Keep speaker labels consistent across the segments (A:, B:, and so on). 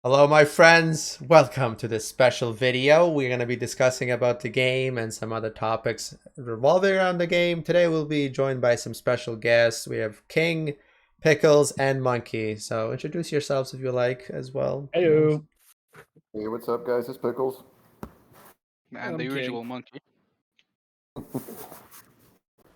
A: Hello, my friends. Welcome to this special video. We're going to be discussing about the game and some other topics revolving around the game. Today, we'll be joined by some special guests. We have King, Pickles, and Monkey. So introduce yourselves if you like as well.
B: Heyo.
C: Hey, what's up, guys? It's Pickles.
B: And
D: The
B: I'm King.
D: usual monkey.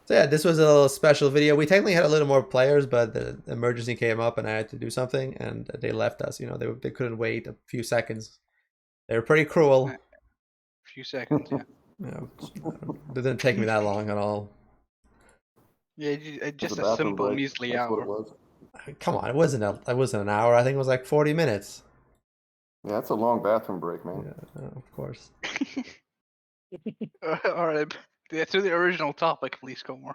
A: So yeah, this was a little special video. We technically had a little more players, but the emergency came up and I had to do something, and they left us. They couldn't wait a few seconds. They were pretty cruel.
D: A few seconds, yeah.
A: It didn't take me that long at all.
D: Yeah,
C: It's
D: just
C: a
D: a
C: bathroom
D: simple
C: break.
D: measly
C: That's what it
D: hour.
C: was.
A: Come on, it wasn't an hour. I think it was like 40 minutes.
C: Yeah, it's a long bathroom break, man.
A: Yeah, of course.
D: All right, to the original topic, please, Komar.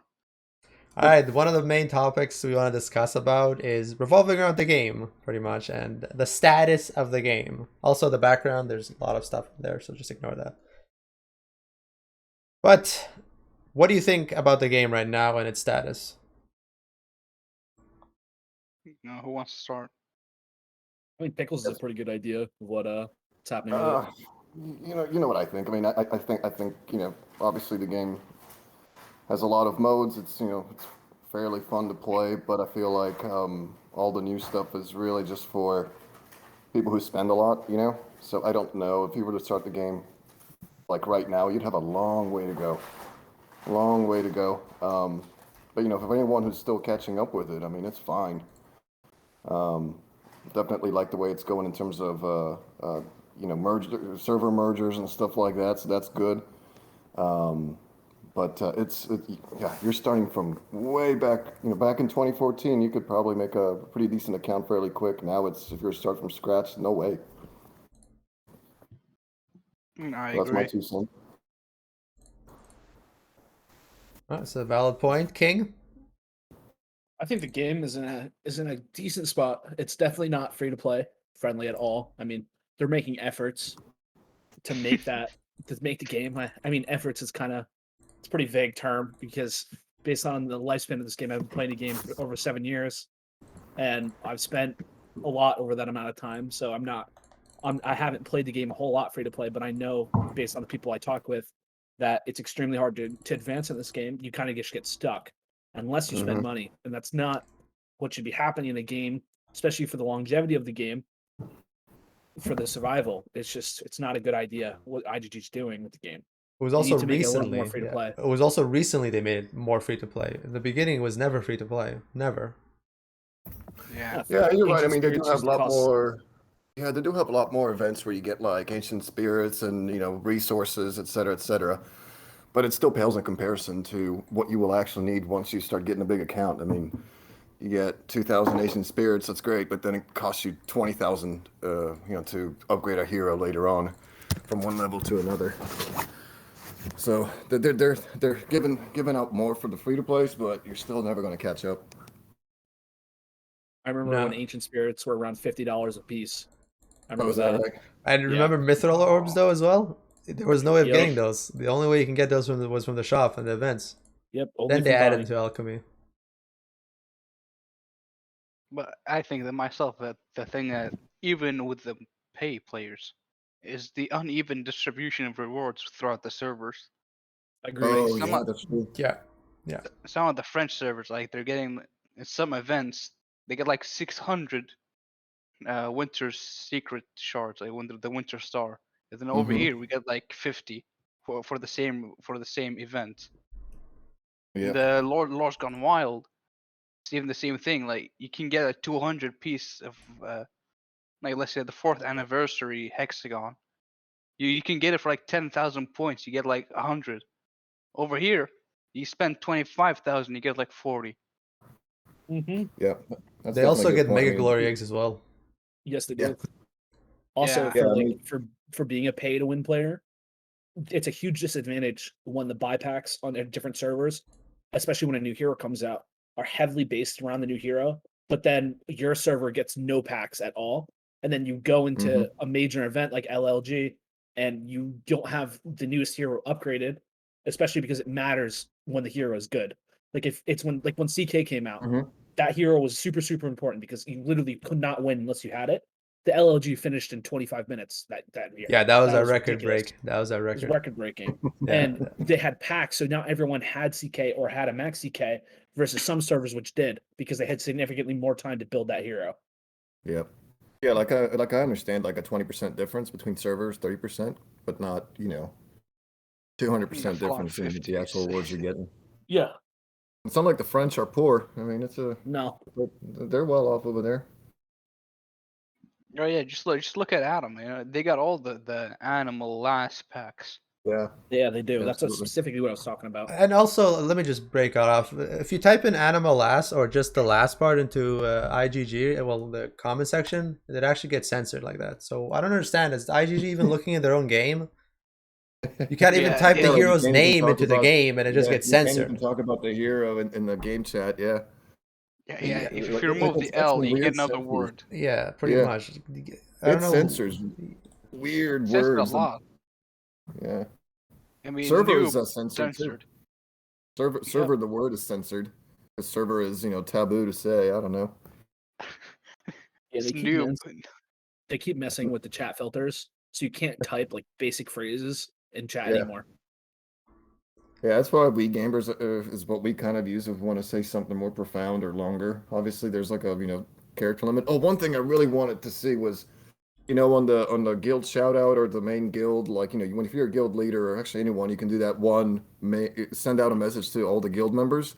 A: All right, one of the main topics we want to discuss about is revolving around the game, pretty much, and the status of the game. Also, the background, there's a lot of stuff there, so just ignore that. But what do you think about the game right now and its status?
D: Who wants to start?
B: I think Pickles is a pretty good idea of what's happening with
C: Uh,
B: it.
C: you know what I think. I mean, I think obviously the game has a lot of modes. It's it's fairly fun to play, but I feel like all the new stuff is really just for people who spend a lot. So I don't know if you were to start the game like right now, you'd have a long way to go. Long way to go. But for anyone who's still catching up with it, I mean, it's fine. Um, Definitely like the way it's going in terms of server mergers and stuff like that. So that's good. But yeah, you're starting from way back. Back in 2014, you could probably make a pretty decent account fairly quick. Now if you're start from scratch, no way.
D: I
C: So that's my
D: agree.
C: 2 cents.
A: That's a valid point, King.
B: I think the game is in a decent spot. It's definitely not free to play friendly at all. I mean, they're making efforts to make the game. I mean, efforts is it's a pretty vague term because based on the lifespan of this game, I've been playing the game for over 7 years, and I've spent a lot over that amount of time. So I haven't played the game a whole lot free to play, but I know based on the people I talk with that it's extremely hard to advance in this game. You kind of just get stuck unless you spend money, and that's not what should be happening in a game, especially for the longevity of the game, for the survival. It's not a good idea what IGG's doing with the game.
A: It was
B: You
A: also
B: need to make it a little more
A: recently,
B: free to
A: yeah.
B: play.
A: It was also recently they made it more free to play. In the beginning, it was never free to play. Never.
D: Yeah.
C: Yeah, you're right. I
B: Ancient
C: mean, they do
B: Spirits
C: have
B: used
C: a
B: to
C: lot
B: cost
C: more. Yeah, they do have a lot more events where you get like ancient spirits and resources, et cetera, et cetera. But it still pales in comparison to what you will actually need once you start getting a big account. I mean, you get 2,000 ancient spirits, that's great, but then it costs you 20,000, to upgrade a hero later on from one level to another. So they're giving out more for the free to plays, but you're still never going to catch up.
B: I remember
A: No.
B: when Ancient Spirits were around $50 a piece. I
C: Oh,
B: remember
C: is that
B: that.
C: right?
A: And
B: Yeah.
A: remember Mithril orbs though as well. There was no way of
B: Yep.
A: getting those. The only way you can get those was from the shop and the events.
B: Yep. Only
A: Then they
B: from
A: added
B: buying.
A: to alchemy.
D: But I think that myself that the thing that even with the pay players is the uneven distribution of rewards throughout the servers.
B: Agreed.
C: Oh,
D: Some
C: yeah, that's true.
A: Yeah. Yeah.
D: some of the French servers, like they're getting in some events, they get like 600 winter secret shards, like the winter star. And then over here we get like 50 for the same event.
C: Yeah.
D: The Lord's Gone Wild, it's even the same thing. Like you can get a 200 piece of like let's say the 4th anniversary hexagon. You can get it for like 10,000 points. You get like 100. Over here, you spend 25,000, you get like 40.
B: Mm-hmm.
C: Yeah, that's
A: They also
C: definitely a
A: get
C: good point.
A: Mega
C: I mean,
A: Glory eggs as well.
B: Yes, they
C: yeah,
B: do. Also,
D: Yeah.
C: yeah,
B: for
C: I
B: like
C: mean,
B: for being a pay to win player, it's a huge disadvantage when the buy packs on their different servers, especially when a new hero comes out, are heavily based around the new hero. But then your server gets no packs at all, and then you go into a major event like LLG, and you don't have the newest hero upgraded, especially because it matters when the hero is good. Like if it's when CK came out,
C: Mhm.
B: that hero was super important because you literally could not win unless you had it. the LLG finished in 25 minutes that year.
A: Yeah, that was our record
B: ridiculous.
A: break. That was our
B: It was
A: record.
B: record breaking.
A: Yeah.
B: And they had packs, so not everyone had CK or had a max CK versus some servers which did because they had significantly more time to build that hero.
C: Yep. Yeah, like I understand like a 20% difference between servers, 30%, but not, 200% difference in the actual awards you're getting.
B: Yeah.
C: It's not like the French are poor. I mean,
B: No.
C: they're well off over there.
D: Oh yeah, just look at Adam. They got all the animal last packs.
C: Yeah.
B: Yeah, they do.
C: Yeah,
B: That's
C: absolutely.
B: specifically what I was talking about.
A: And also, let me just break it off. If you type in animal last or just the last part into IGG, well, the comment section, it actually gets censored like that. So I don't understand. Is IGG even looking at their own game? You can't even type the
C: like,
A: hero's
C: you can't even
A: name
C: talk
A: into the
C: about-
A: game and it just
C: yeah,
A: gets
C: you can't
A: censored.
C: even talk about the hero in the game chat. Yeah.
D: Yeah. If
C: Like,
D: you remove
C: that's
D: the L,
C: some
D: you get
C: weird
D: another
C: censors.
D: word.
A: Yeah, pretty
C: Yeah.
A: much. I don't
C: It
A: know.
C: censors weird
D: Censored
C: words.
D: a lot.
C: Yeah.
D: I mean,
C: Server
D: new
C: is censored too.
D: censored.
C: Server, the word is censored. The server is, taboo to say. I don't know.
B: Yeah,
D: It's new.
B: They keep messing with the chat filters, so you can't type like basic phrases in chat
C: Yeah.
B: anymore.
C: Yeah, that's why we gamers is what we kind of use if we want to say something more profound or longer. Obviously, there's like a character limit. Oh, one thing I really wanted to see was, on the guild shout out or the main guild, like if you're a guild leader or actually anyone, you can do that send out a message to all the guild members.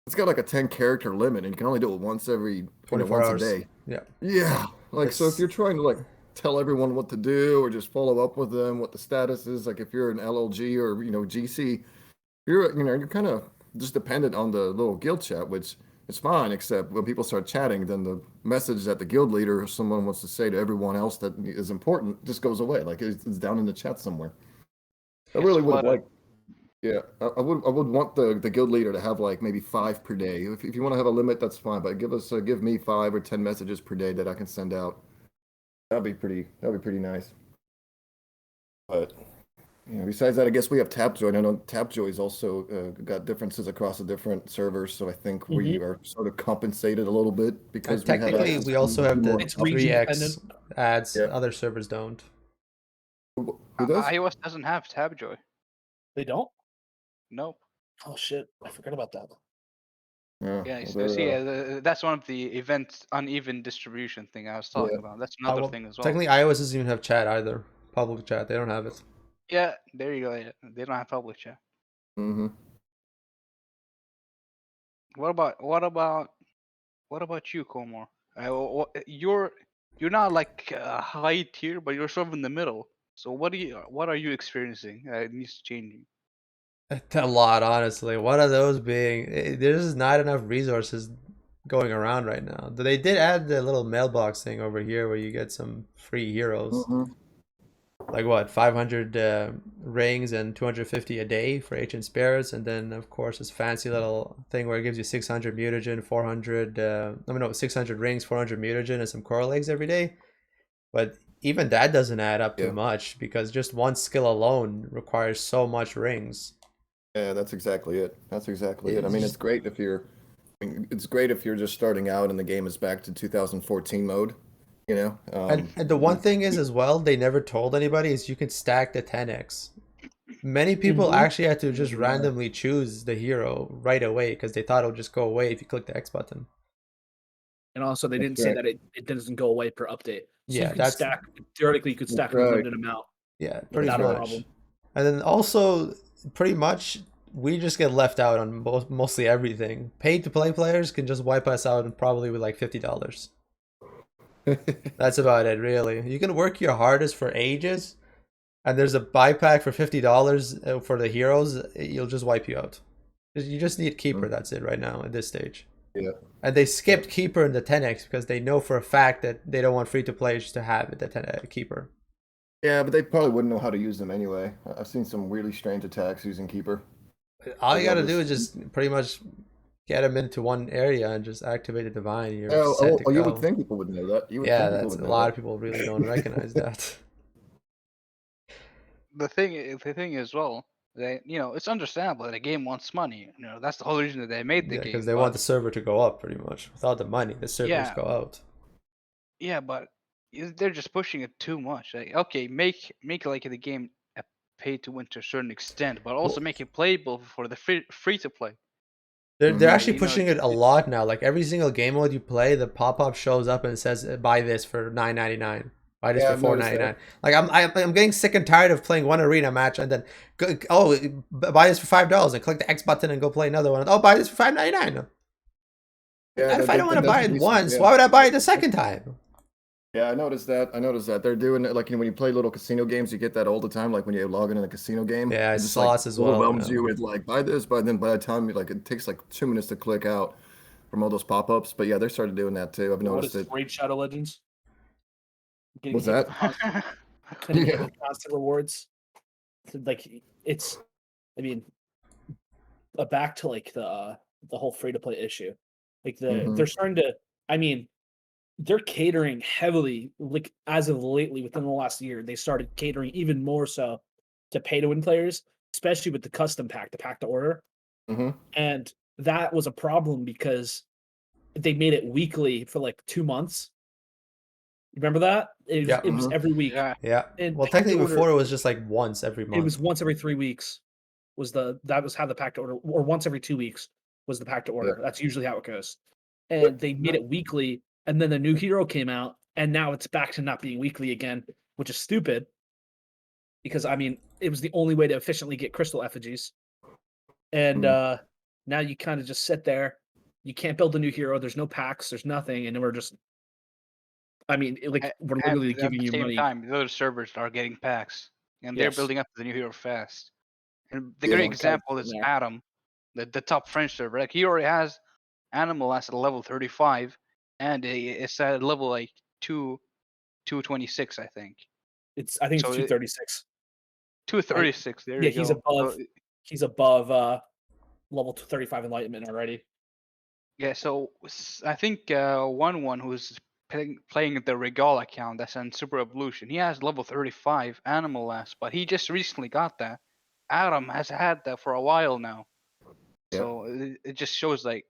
C: It's got like a 10 character limit, and you can only do it once every
A: 24
C: once
A: hours.
C: a day.
A: Yeah.
C: Yeah, like so if
A: It's-
C: you're trying to like tell everyone what to do or just follow up with them, what the status is, like if you're an LLG or GC. You're kind of just dependent on the little guild chat, which is fine, except when people start chatting, then the message that the guild leader or someone wants to say to everyone else that is important just goes away. Like it's down in the chat somewhere. I
D: It's
C: really would have
D: flooded.
C: liked, yeah, I would want the guild leader to have like maybe 5 per day. If you want to have a limit, that's fine, but give me 5 or 10 messages per day that I can send out. That'd be pretty nice. But besides that, I guess we have Tapjoy. And I know Tapjoy's also got differences across the different servers, so I think we are sort of compensated a little bit because we have
A: technically,
C: access
A: we
C: to
A: also have the
C: more
B: It's
C: stuff.
B: region
A: 3x ads.
C: Yeah.
A: Other servers don't.
C: Who does?
D: iOS doesn't have Tabjoy.
B: They don't?
D: Nope.
B: Oh shit, I forgot about that.
C: Yeah,
D: Yeah,
C: well,
D: so
C: they're,
D: see, that's one of the event uneven distribution thing I was talking about. That's another
A: Well,
D: thing as well.
A: technically, iOS doesn't even have chat either. Public chat, they don't have it.
D: Yeah, there you go. Yeah. They don't have public chat.
C: Mm-hmm.
D: What about you, Komar? You're not like high tier, but you're sort of in the middle. So what are you experiencing? It needs changing.
A: A lot, honestly. One of those being, there's not enough resources going around right now. They did add the little mailbox thing over here where you get some free heroes.
C: Mm-hmm.
A: Like what, 500 rings and 250 a day for ancient spirits, and then of course this fancy little thing where it gives you 600 mutagen, 600 rings, 400 mutagen, and some coral eggs every day. But even that doesn't add up to much because just one skill alone requires so much rings.
C: Yeah, that's exactly it. I mean, it's great if you're just starting out and the game is back to 2014 mode.
A: And the one thing is as well, they never told anybody, is you can stack the 10x. Many people actually had to just randomly choose the hero right away because they thought it would just go away if you click the X button.
B: And also, they didn't say that it doesn't go away per update. So
A: Yeah,
B: you could stack, theoretically, you could stack an unlimited amount.
A: Yeah, pretty
B: without a
A: much.
B: problem.
A: And then also, pretty much, we just get left out on mostly everything. Paid to play players can just wipe us out probably with like $50. That's about it, really. You can work your hardest for ages, and there's a buy pack for $50 for the heroes. You'll just wipe you out. You just need Keeper. That's it right now at this stage.
C: Yeah.
A: And they skipped Keeper in the 10x because they know for a fact that they don't want free-to-players to have it, the 10 Keeper.
C: Yeah, but they probably wouldn't know how to use them anyway. I've seen some really strange attacks using Keeper.
A: All you gotta do is just pretty much get them into one area and just activate the Divine. You're set to go.
C: You would think people would know that.
A: Yeah, that's a lot of people really don't recognize that.
D: The thing is, well, it's understandable that a game wants money. That's the whole reason that they made the game.
A: Because they want the server to go up, pretty much. Without the money, the servers go out.
D: Yeah, but they're just pushing it too much. Like, okay, make like the game a pay to win to a certain extent, but also make it playable for the free to play.
A: They're
C: Mhm.
A: actually pushing it a lot now. Like every single game mode you play, the pop up shows up and says buy this for $9.99. Buy this
C: Yeah,
A: for
C: I've noticed
A: $4.99. Like I'm getting sick and tired of playing one arena match and then buy this for $5 and click the X button and go play another one. Oh, buy this for $5.99.
C: Yeah,
A: If I don't want to
C: that's
A: buy it
C: decent,
A: once,
C: yeah.
A: why would I buy it the second time?
C: Yeah, I noticed that. They're doing it like when you play little casino games, you get that all the time. Like when you log in a casino game,
A: Yeah, I
C: it just
A: saw us as well.
C: overwhelms you with like buy this, but then by the time it takes like 2 minutes to click out from all those pop-ups. But yeah, they started doing that too. I've
B: What
C: noticed
B: is
C: it.
B: Raid Shadow Legends? Getting
C: What's
B: hit
C: that?
B: with constant, getting hit with constant rewards. Like it's, I mean, back to like the whole free to play issue. Like they're starting to. I mean, they're catering heavily. Like as of lately, within the last year, they started catering even more so to pay to win players, especially with the custom pack, the pack to order,
C: Mm-hmm.
B: and that was a problem because they made it weekly for like 2 months. Remember that?
A: Yeah.
B: It was every week.
D: Yeah.
A: Yeah.
B: And
A: Well,
B: pack to
A: technically
B: order,
A: before it was just like once every
B: it
A: month.
B: was once every 3 weeks. That was how the pack to order, or once every 2 weeks was the pack to order. That's usually how it goes. And they made it weekly, and then the new hero came out, and now it's back to not being weekly again, which is stupid. Because I mean, it was the only way to efficiently get crystal effigies. And now you kind of just sit there. You can't build a new hero. There's no packs. There's nothing, and we're just. I mean, we're literally
D: At
B: giving
D: the
B: you
D: same
B: money.
D: time, the other servers are getting packs, and they're
B: Yes.
D: building up the new hero fast. And the
C: Yeah.
D: great
C: Okay,
D: example is
B: there.
D: Adam, the top French server. Like he already has Animal at level 35, and it's at level like 226, I think.
B: I think it's
D: So
B: 236.
D: 236. There
B: Yeah,
D: you go.
B: he's above level 35 Enlightenment already.
D: Yeah, so I think one who's playing the Regal account that's on Super Evolution, he has level 35 Animal last, but he just recently got that. Adam has had that for a while now, so it just shows like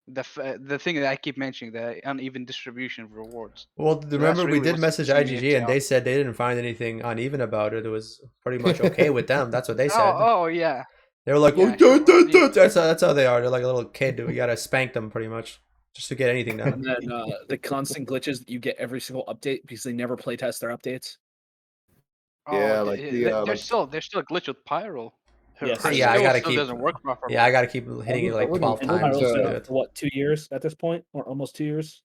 D: the thing that I keep mentioning, the uneven distribution of rewards.
A: Well,
D: So that's
A: remember we
D: really
A: did
D: what's
A: message
D: pissing me
A: IGG and
D: off.
A: they said they didn't find anything uneven about it. It was pretty much okay with them. That's what they said.
D: Oh yeah.
A: They were like,
D: Yeah,
A: "Oh,
D: sure.
A: that's how they are. They're like a little kid. We gotta spank them pretty much just to get anything
B: And
A: done."
B: then the constant glitches that you get every single update because they never playtest their updates.
C: Yeah, like
D: there's still a glitch with Pyro.
B: Yes,
D: Her
A: Yeah, I
D: skill
A: gotta
D: still
A: keep.
D: doesn't work properly.
A: Yeah, I gotta keep hitting it
C: I
A: like
C: wouldn't
A: 12
B: And
A: times
B: Pyro's
A: to
B: been
A: do
B: up
A: it.
B: for what, 2 years at this point, or almost 2 years.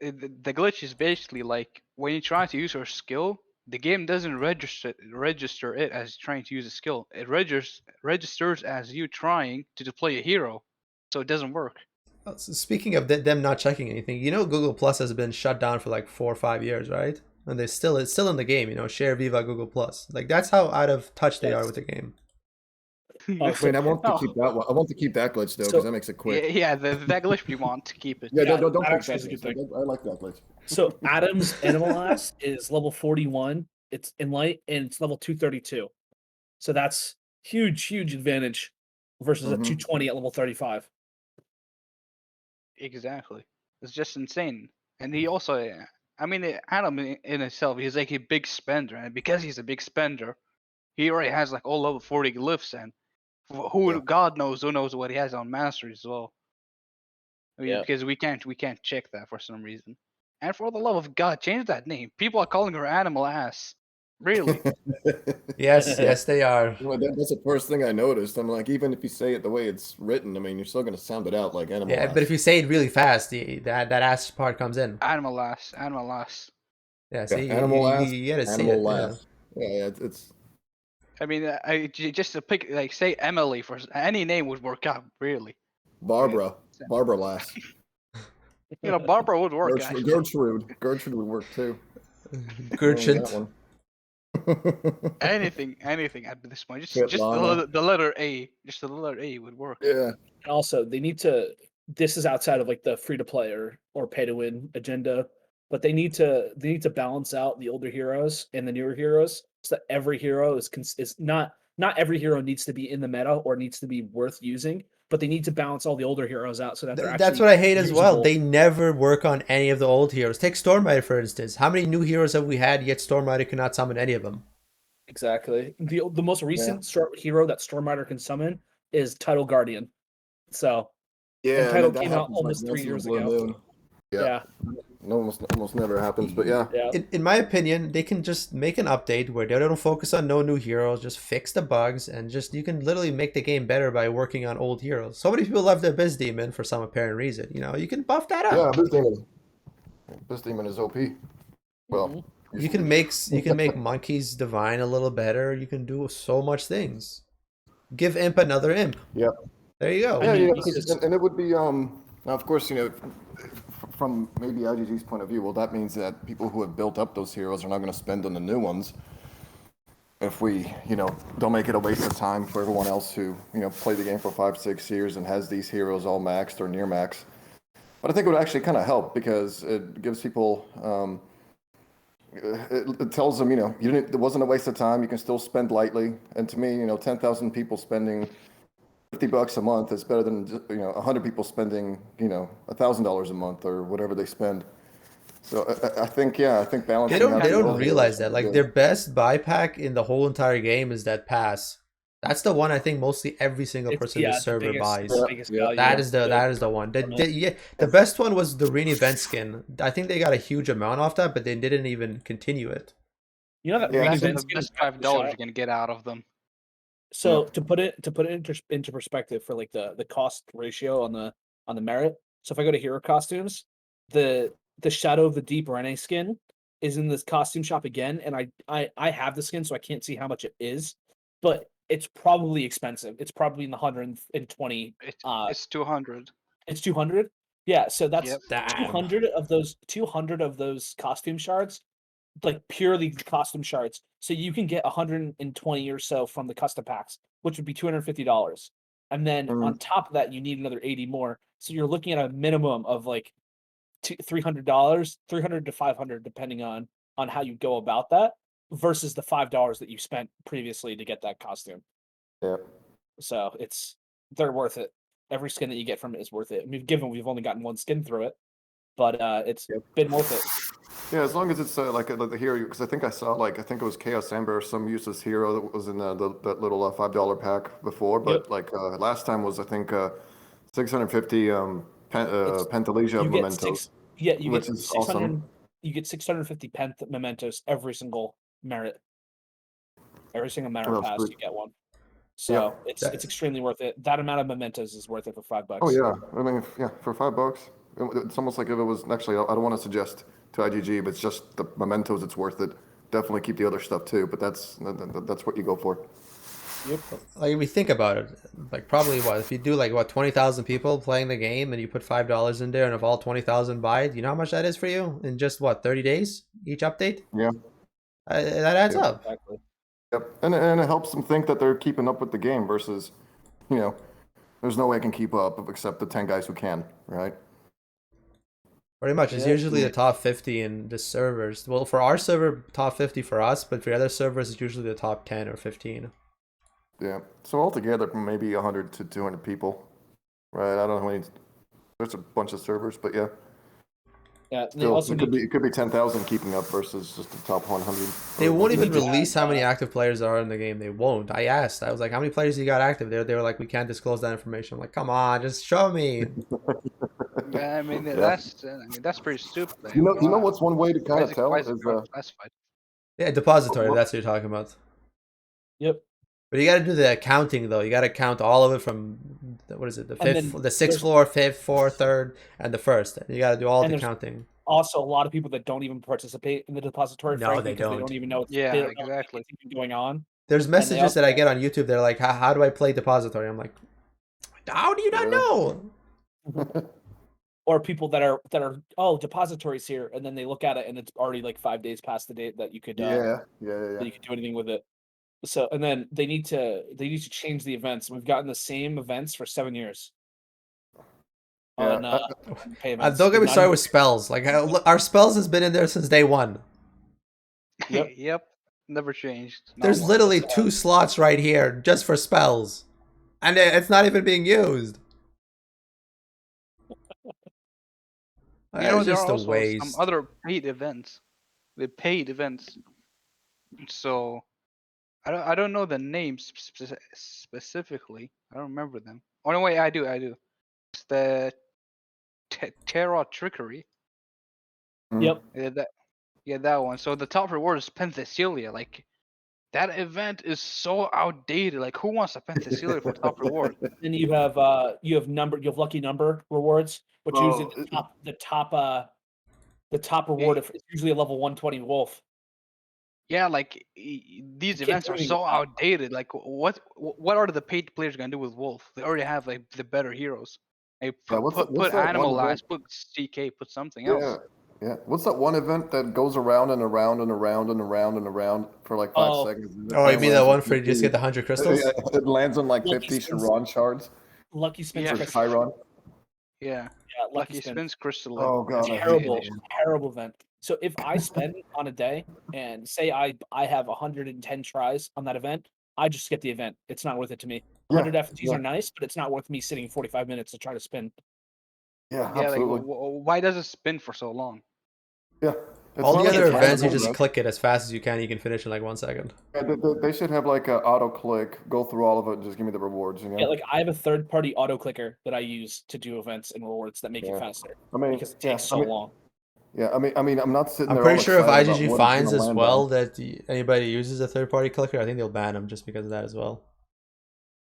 D: The glitch is basically like when you try to use her skill, the game doesn't register it as trying to use a skill. It registers as you trying to deploy a hero, so it doesn't work.
A: So speaking of them not checking anything, Google Plus has been shut down for like 4 or 5 years, right? And it's still in the game. Share Viva Google Plus. Like that's how out of touch they are with the game.
B: Oh,
C: I mean, I want to
D: No.
C: keep that one. I want to keep that glitch though,
B: So-
C: because that makes it quick.
D: Yeah, that glitch we want to keep it.
C: Yeah,
B: Yeah,
C: don't
B: that
C: fix
B: actually
C: that
B: is a good
C: glitch.
B: thing.
C: I like that glitch.
B: So Adam's Animal Ass is level 41. It's in light and it's level 232. So that's huge advantage versus a 220 at level 35.
D: Exactly. It's just insane. And he also, I mean, Adam in itself, he's like a big spender, and because he's a big spender, he already has like all level 40 glyphs, and God knows who knows what he has on mastery as well. I mean,
B: Yeah.
D: because we can't check that for some reason. And for the love of God, change that name. People are calling her Animal Ass. Really?
A: Yes, they are.
C: Well, that's the first thing I noticed. I'm like, even if you say it the way it's written, I mean, you're still gonna sound it out like animal.
A: Yeah, but if you say it really fast, that ass part comes in.
D: Animal Ass. Animal Ass.
A: Yeah, see,
C: animal ass,
A: you gotta see
C: animal
A: it.
C: laugh. Yeah, it's
D: I mean, just to pick, like, say Emily for any name would work out, really.
C: Barbara lass.
D: Barbara would work.
C: Gertrude would work too.
A: Gertrude.
D: Anything at this point. Just
C: Svetlana.
D: the letter A. Just the letter A would work.
C: Yeah.
B: And also, they need to. This is outside of like the free to play or pay to win agenda, but they need to balance out the older heroes and the newer heroes so that every hero is not every hero needs to be in the meta or needs to be worth using, but they need to balance all the older heroes out so that they're actually
A: That's what I hate as well.
B: usable.
A: They never work on any of the old heroes. Take Stormrider, for instance. How many new heroes have we had, yet Stormrider cannot summon any of them?
B: Exactly. The most recent hero that Stormrider can summon is Tidal Guardian. So, and
C: Yeah,
B: Tidal
C: that
B: came out
C: happens like
B: almost 3
C: once in a
B: years
C: blue
B: ago.
C: moon.
B: Yeah.
C: Almost never happens, but yeah.
B: Yeah.
A: In my opinion, they can just make an update where they don't focus on no new heroes, just fix the bugs, and just you can literally make the game better by working on old heroes. So many people love their Biz Demon for some apparent reason. You know, you can buff that up.
C: Yeah, this demon is OP. Well,
B: Mhm.
A: You can make Monkey's Divine a little better. You can do so much things. Give Imp another Imp.
C: Yep.
A: There you go.
C: Yeah,
B: mean,
C: yeah,
B: because-
C: and it would be now of course, from maybe IGG's point of view, well, that means that people who have built up those heroes are not going to spend on the new ones. If we, don't make it a waste of time for everyone else who, played the game for 5, 6 years and has these heroes all maxed or near max. But I think it would actually kind of help because it gives people, it tells them, it wasn't a waste of time. You can still spend lightly. And to me, 10,000 people spending $50 a month is better than 100 people spending $1,000 a month or whatever they spend. So I think balancing.
A: They don't
C: out the
A: realize
C: heroes
A: that.
C: is
A: Like
C: good.
A: their best buy pack in the whole entire game is that pass. That's the one I think mostly every single person in the
B: it's
A: server buys.
B: the biggest
C: Yeah.
B: value.
A: That is the one. The best one was the Rini event skin. I think they got a huge amount off that, but they didn't even continue it.
B: You know that
C: Yeah,
B: Ring
D: That's
B: event
D: the
B: skin
D: best
B: is half the
D: $5
B: shot?
D: you're gonna get out of them.
B: So to put it into perspective for like the cost ratio on the merit. So if I go to hero costumes, the Shadow of the Deep Rene skin is in this costume shop again, and I have the skin, so I can't see how much it is, but it's probably expensive. It's probably in the 120.
D: It's 200.
B: It's 200. Yeah, so that's
D: Yep.
A: Damn.
B: 200 of those costume shards, like purely costume shards. So you can get 120 or so from the custom packs, which would be $250. And then on top of that, you need another 80 more. So you're looking at a minimum of like $300, 300 to 500, depending on how you go about that, versus the $5 that you spent previously to get that costume.
C: Yeah.
B: So they're worth it. Every skin that you get from it is worth it. We've only gotten one skin through it, but it's been worth it.
C: Yeah, as long as it's like the hero, because I think I saw I think it was Chaos Amber or some useless hero that was in that little $5 pack before, but last time was I think 650 Pentalesia
B: You get
C: mementos,
B: you
C: which
B: get
C: is
B: 600.
C: awesome.
B: You get 650 mementos every single merit. Every single merit
C: That's
B: pass
C: sweet.
B: you get one. So it's
A: That's-
B: extremely worth it. That amount of mementos is worth it for $5.
C: Oh yeah, I mean for $5, it's almost like if it was actually I don't want to suggest to IGG, but it's just the mementos. It's worth it. Definitely keep the other stuff too, but that's what you go for.
B: Yep.
A: Like if we think about it, like probably if you do 20,000 people playing the game and you put $5 in there, and if all 20,000 buy it, you know how much that is for you in just 30 days each update?
C: Yeah.
A: That adds up.
B: Exactly.
C: Yep, and it helps them think that they're keeping up with the game versus, there's no way I can keep up except the 10 guys who can, right?
A: Pretty much. It's usually the top 50 in the servers. Well, for our server, top 50 for us, but for other servers, it's usually the top 10 or 15.
C: Yeah. So altogether, maybe 100 to 200 people, right? I don't know how many. There's a bunch of servers, but yeah.
B: Yeah. They
C: Still,
B: also
C: it could be 10,000 keeping up versus just the top 100.
A: They won't even
B: need to
A: release
B: add,
A: how many active players are in the game. They won't. I asked. I was like, how many players you got active there? They were like, we can't disclose that information. I'm like, come on, just show me.
D: Yeah, I mean
C: Yeah.
D: that's pretty stupid.
C: You know what's one way to kind of tell
D: why
C: is
D: is it classified?
A: Yeah, depository. That's what you're talking about.
B: Yep.
A: But you got to do the accounting though. You got to count all of it from what is it? The
B: And
A: fifth,
B: then
A: the sixth
B: there's-
A: floor, fifth, fourth, third, and the first. You got to do all
B: And
A: the
B: there's-
A: counting.
B: Also, a lot of people that don't even participate in the depository,
A: No,
B: frankly,
A: they
B: because they
A: don't.
B: don't even know.
D: Yeah,
B: they don't know
D: exactly.
B: what's even going on.
A: There's
B: they
A: messages that I
B: also-
A: get on YouTube. They're like, how do I play depository? I'm like, how do you not
C: Really?
A: know?
B: Or people that are depositories here, and then they look at it and it's already like 5 days past the date that you could
C: yeah.
B: that you could do anything with it. So and then they need to change the events. We've gotten the same events for 7 years.
C: Yeah,
B: On pay events.
A: Don't get me
B: Not
A: started
B: even-
A: with spells. Like our spells has been in there since day one.
B: Yep.
D: Yep. Never changed. Not
A: There's
D: once.
A: literally 2 slots right here just for spells. And it's not even being used.
D: You know,
A: It's
D: there are
A: just a
D: also some
A: waste.
D: other paid events. The paid events. So I don't know the names specifically. I don't remember them. Oh no, wait, I do. It's the Terra Trickery.
C: Mm.
B: Yep.
D: Yeah, that one. So the top reward is Penthesilea. Like that event is so outdated. Like who wants a Penthesilea for top reward?
B: Then you have lucky number rewards, which usually
C: Well,
B: the top reward is usually a level 120 wolf.
D: Yeah, like these
B: You can't
D: events
B: do
D: are
B: anything
D: so
B: with that.
D: outdated. Like what are the paid players gonna do with Wolf? They already have like the better heroes. Like
C: yeah. What's
D: put
C: that one
D: Animal Eyes,
C: event?
D: put CK, put something
C: Yeah,
D: else.
C: yeah. What's that one event that goes around and around and around and around and around for like 5 seconds? And
A: Oh, you
C: it
A: mean the
C: lands on
A: one for you just get the 100 crystals?
C: It lands on like
B: Lucky
C: 50
B: spins.
C: Sharon shards
B: Lucky spins
D: Yeah.
C: or
B: crystal.
C: Chiron.
D: Yeah.
B: Yeah,
D: Lucky Spins Crystal.
C: Oh god, I hate
B: terrible,
C: that one.
B: terrible event. So if I spend on a day and say I have 110 tries on that event, I just get the event. It's not worth it to me. 100 FTs
C: yeah.
B: are nice, but it's not worth me sitting 45 minutes to try to spin.
C: Yeah,
D: Yeah, like
C: absolutely.
D: why does it spin for so long?
C: Yeah.
A: All the
B: Look
A: other
B: at
A: events, you
B: random,
A: just
C: right?
A: click it as fast as you can. You can finish in like 1 second.
C: Yeah, they should have like a auto click, go through all of it, and just give me the rewards. You know.
B: Yeah, like I have a third-party auto clicker that I use to do events and rewards that make it
C: Yeah.
B: faster
C: I mean,
B: because it
C: yeah.
B: takes so long.
C: Yeah. I mean, I'm not sitting
A: I'm
C: there all
A: pretty sure if
C: excited about
A: IGG
C: what it's
A: finds
C: gonna
A: as
C: land on.
A: well that anybody uses a third-party clicker, I think they'll ban them just because of that as well.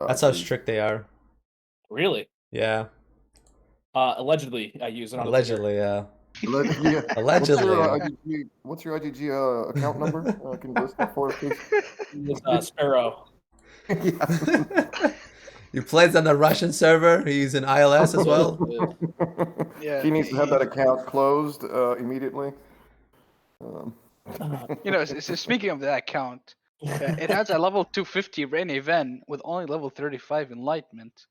C: Oh,
A: That's how
C: geez.
A: strict they are.
B: Really?
A: Yeah,
B: Allegedly, I use an auto clicker.
A: allegedly, yeah.
C: Yeah.
A: Allegedly.
C: What's your IGG account number? Can you list that for us, please?
B: Use Sparrow.
C: Yeah.
A: You played on the Russian server. You use an ILS as well.
D: Yeah.
C: He needs to have that account closed immediately.
D: You know, speaking of that account, it has a level 250 rain event with only level 35 Enlightenment.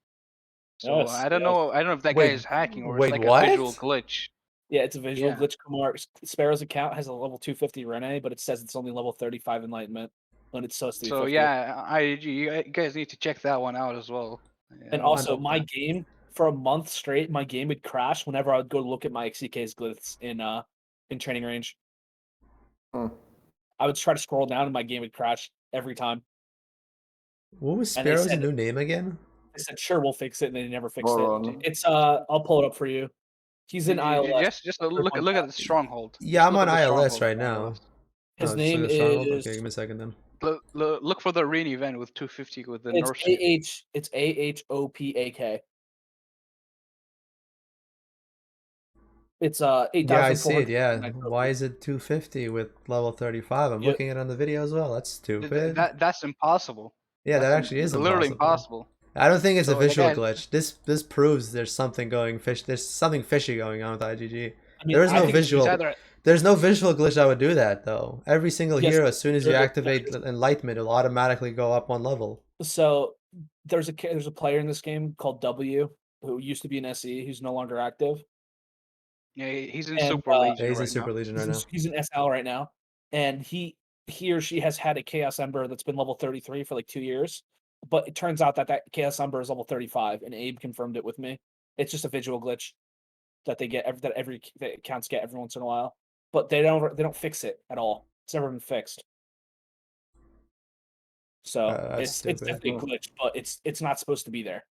D: So
B: Yes,
D: I don't
B: yes.
D: know. I don't know if that guy
A: Wait,
D: is hacking or it's
A: wait,
D: like a visual
A: what?
D: glitch.
B: Yeah, it's a visual
D: Yeah.
B: glitch. Komar Sparrow's account has a level 250 Rene, but it says it's only level 35 Enlightenment when it's supposed to be
D: So
B: 50.
D: yeah, IDG, you guys need to check that one out as well.
B: And
D: Yeah,
B: also, my game for a month straight, my game would crash whenever I would go look at my CK's glitches in training range.
C: Hmm.
B: I would try to scroll down, and my game would crash every time.
A: What was
B: And they
A: Sparrow's
B: said,
A: new name again?
B: they said, sure, we'll fix it, and they never fixed
C: Hold
B: it.
C: on.
B: It's I'll pull it up for you. He's in ILS.
D: just look at the Stronghold.
A: Yeah,
D: Just
A: I'm
D: look
A: on
D: at the
A: ILS
D: Stronghold
A: right
D: for
A: now.
D: ILS.
B: His
A: Oh,
B: name
A: so Stronghold?
B: is
A: Okay, give me a second then.
D: Look for the rain event with 250 with the
B: it's
D: nurse.
B: it's AHOPAK. It's
A: Yeah, I see it.
B: 8,400.
A: Yeah. Why is it 250 with level 35? I'm
B: Yep.
A: looking at it on the video as well. That's stupid.
D: That's impossible.
A: Yeah, that
D: That's
A: actually is
D: literally
A: impossible.
D: impossible.
A: I don't think it's a
D: So the
A: visual
D: guy,
A: glitch. This proves there's something going fish. There's something fishy going on with IGG.
B: I mean,
A: There is
B: I
A: no
B: think it's
A: visual.
D: either
A: There's no visual glitch that would do that though. Every single
B: Yes,
A: hero, as soon as you
B: there-
A: activate Enlightenment, it'll automatically go up one level.
B: So there's a player in this game called W who used to be an SE who's no longer active.
D: yeah, he's in
B: And,
D: Super
A: Yeah,
D: Legion
A: he's in
D: right
A: Super
D: now.
A: Legion right now.
B: He's an SL right now, and he or she has had a Chaos Ember that's been level 33 for like 2 years, but it turns out that Chaos Ember is level 35, and Abe confirmed it with me. It's just a visual glitch that they get that accounts get every once in a while, but they don't fix it at all. It's never been fixed. So
A: That's
B: it's
A: stupid.
B: definitely a glitch, but it's not supposed to be there.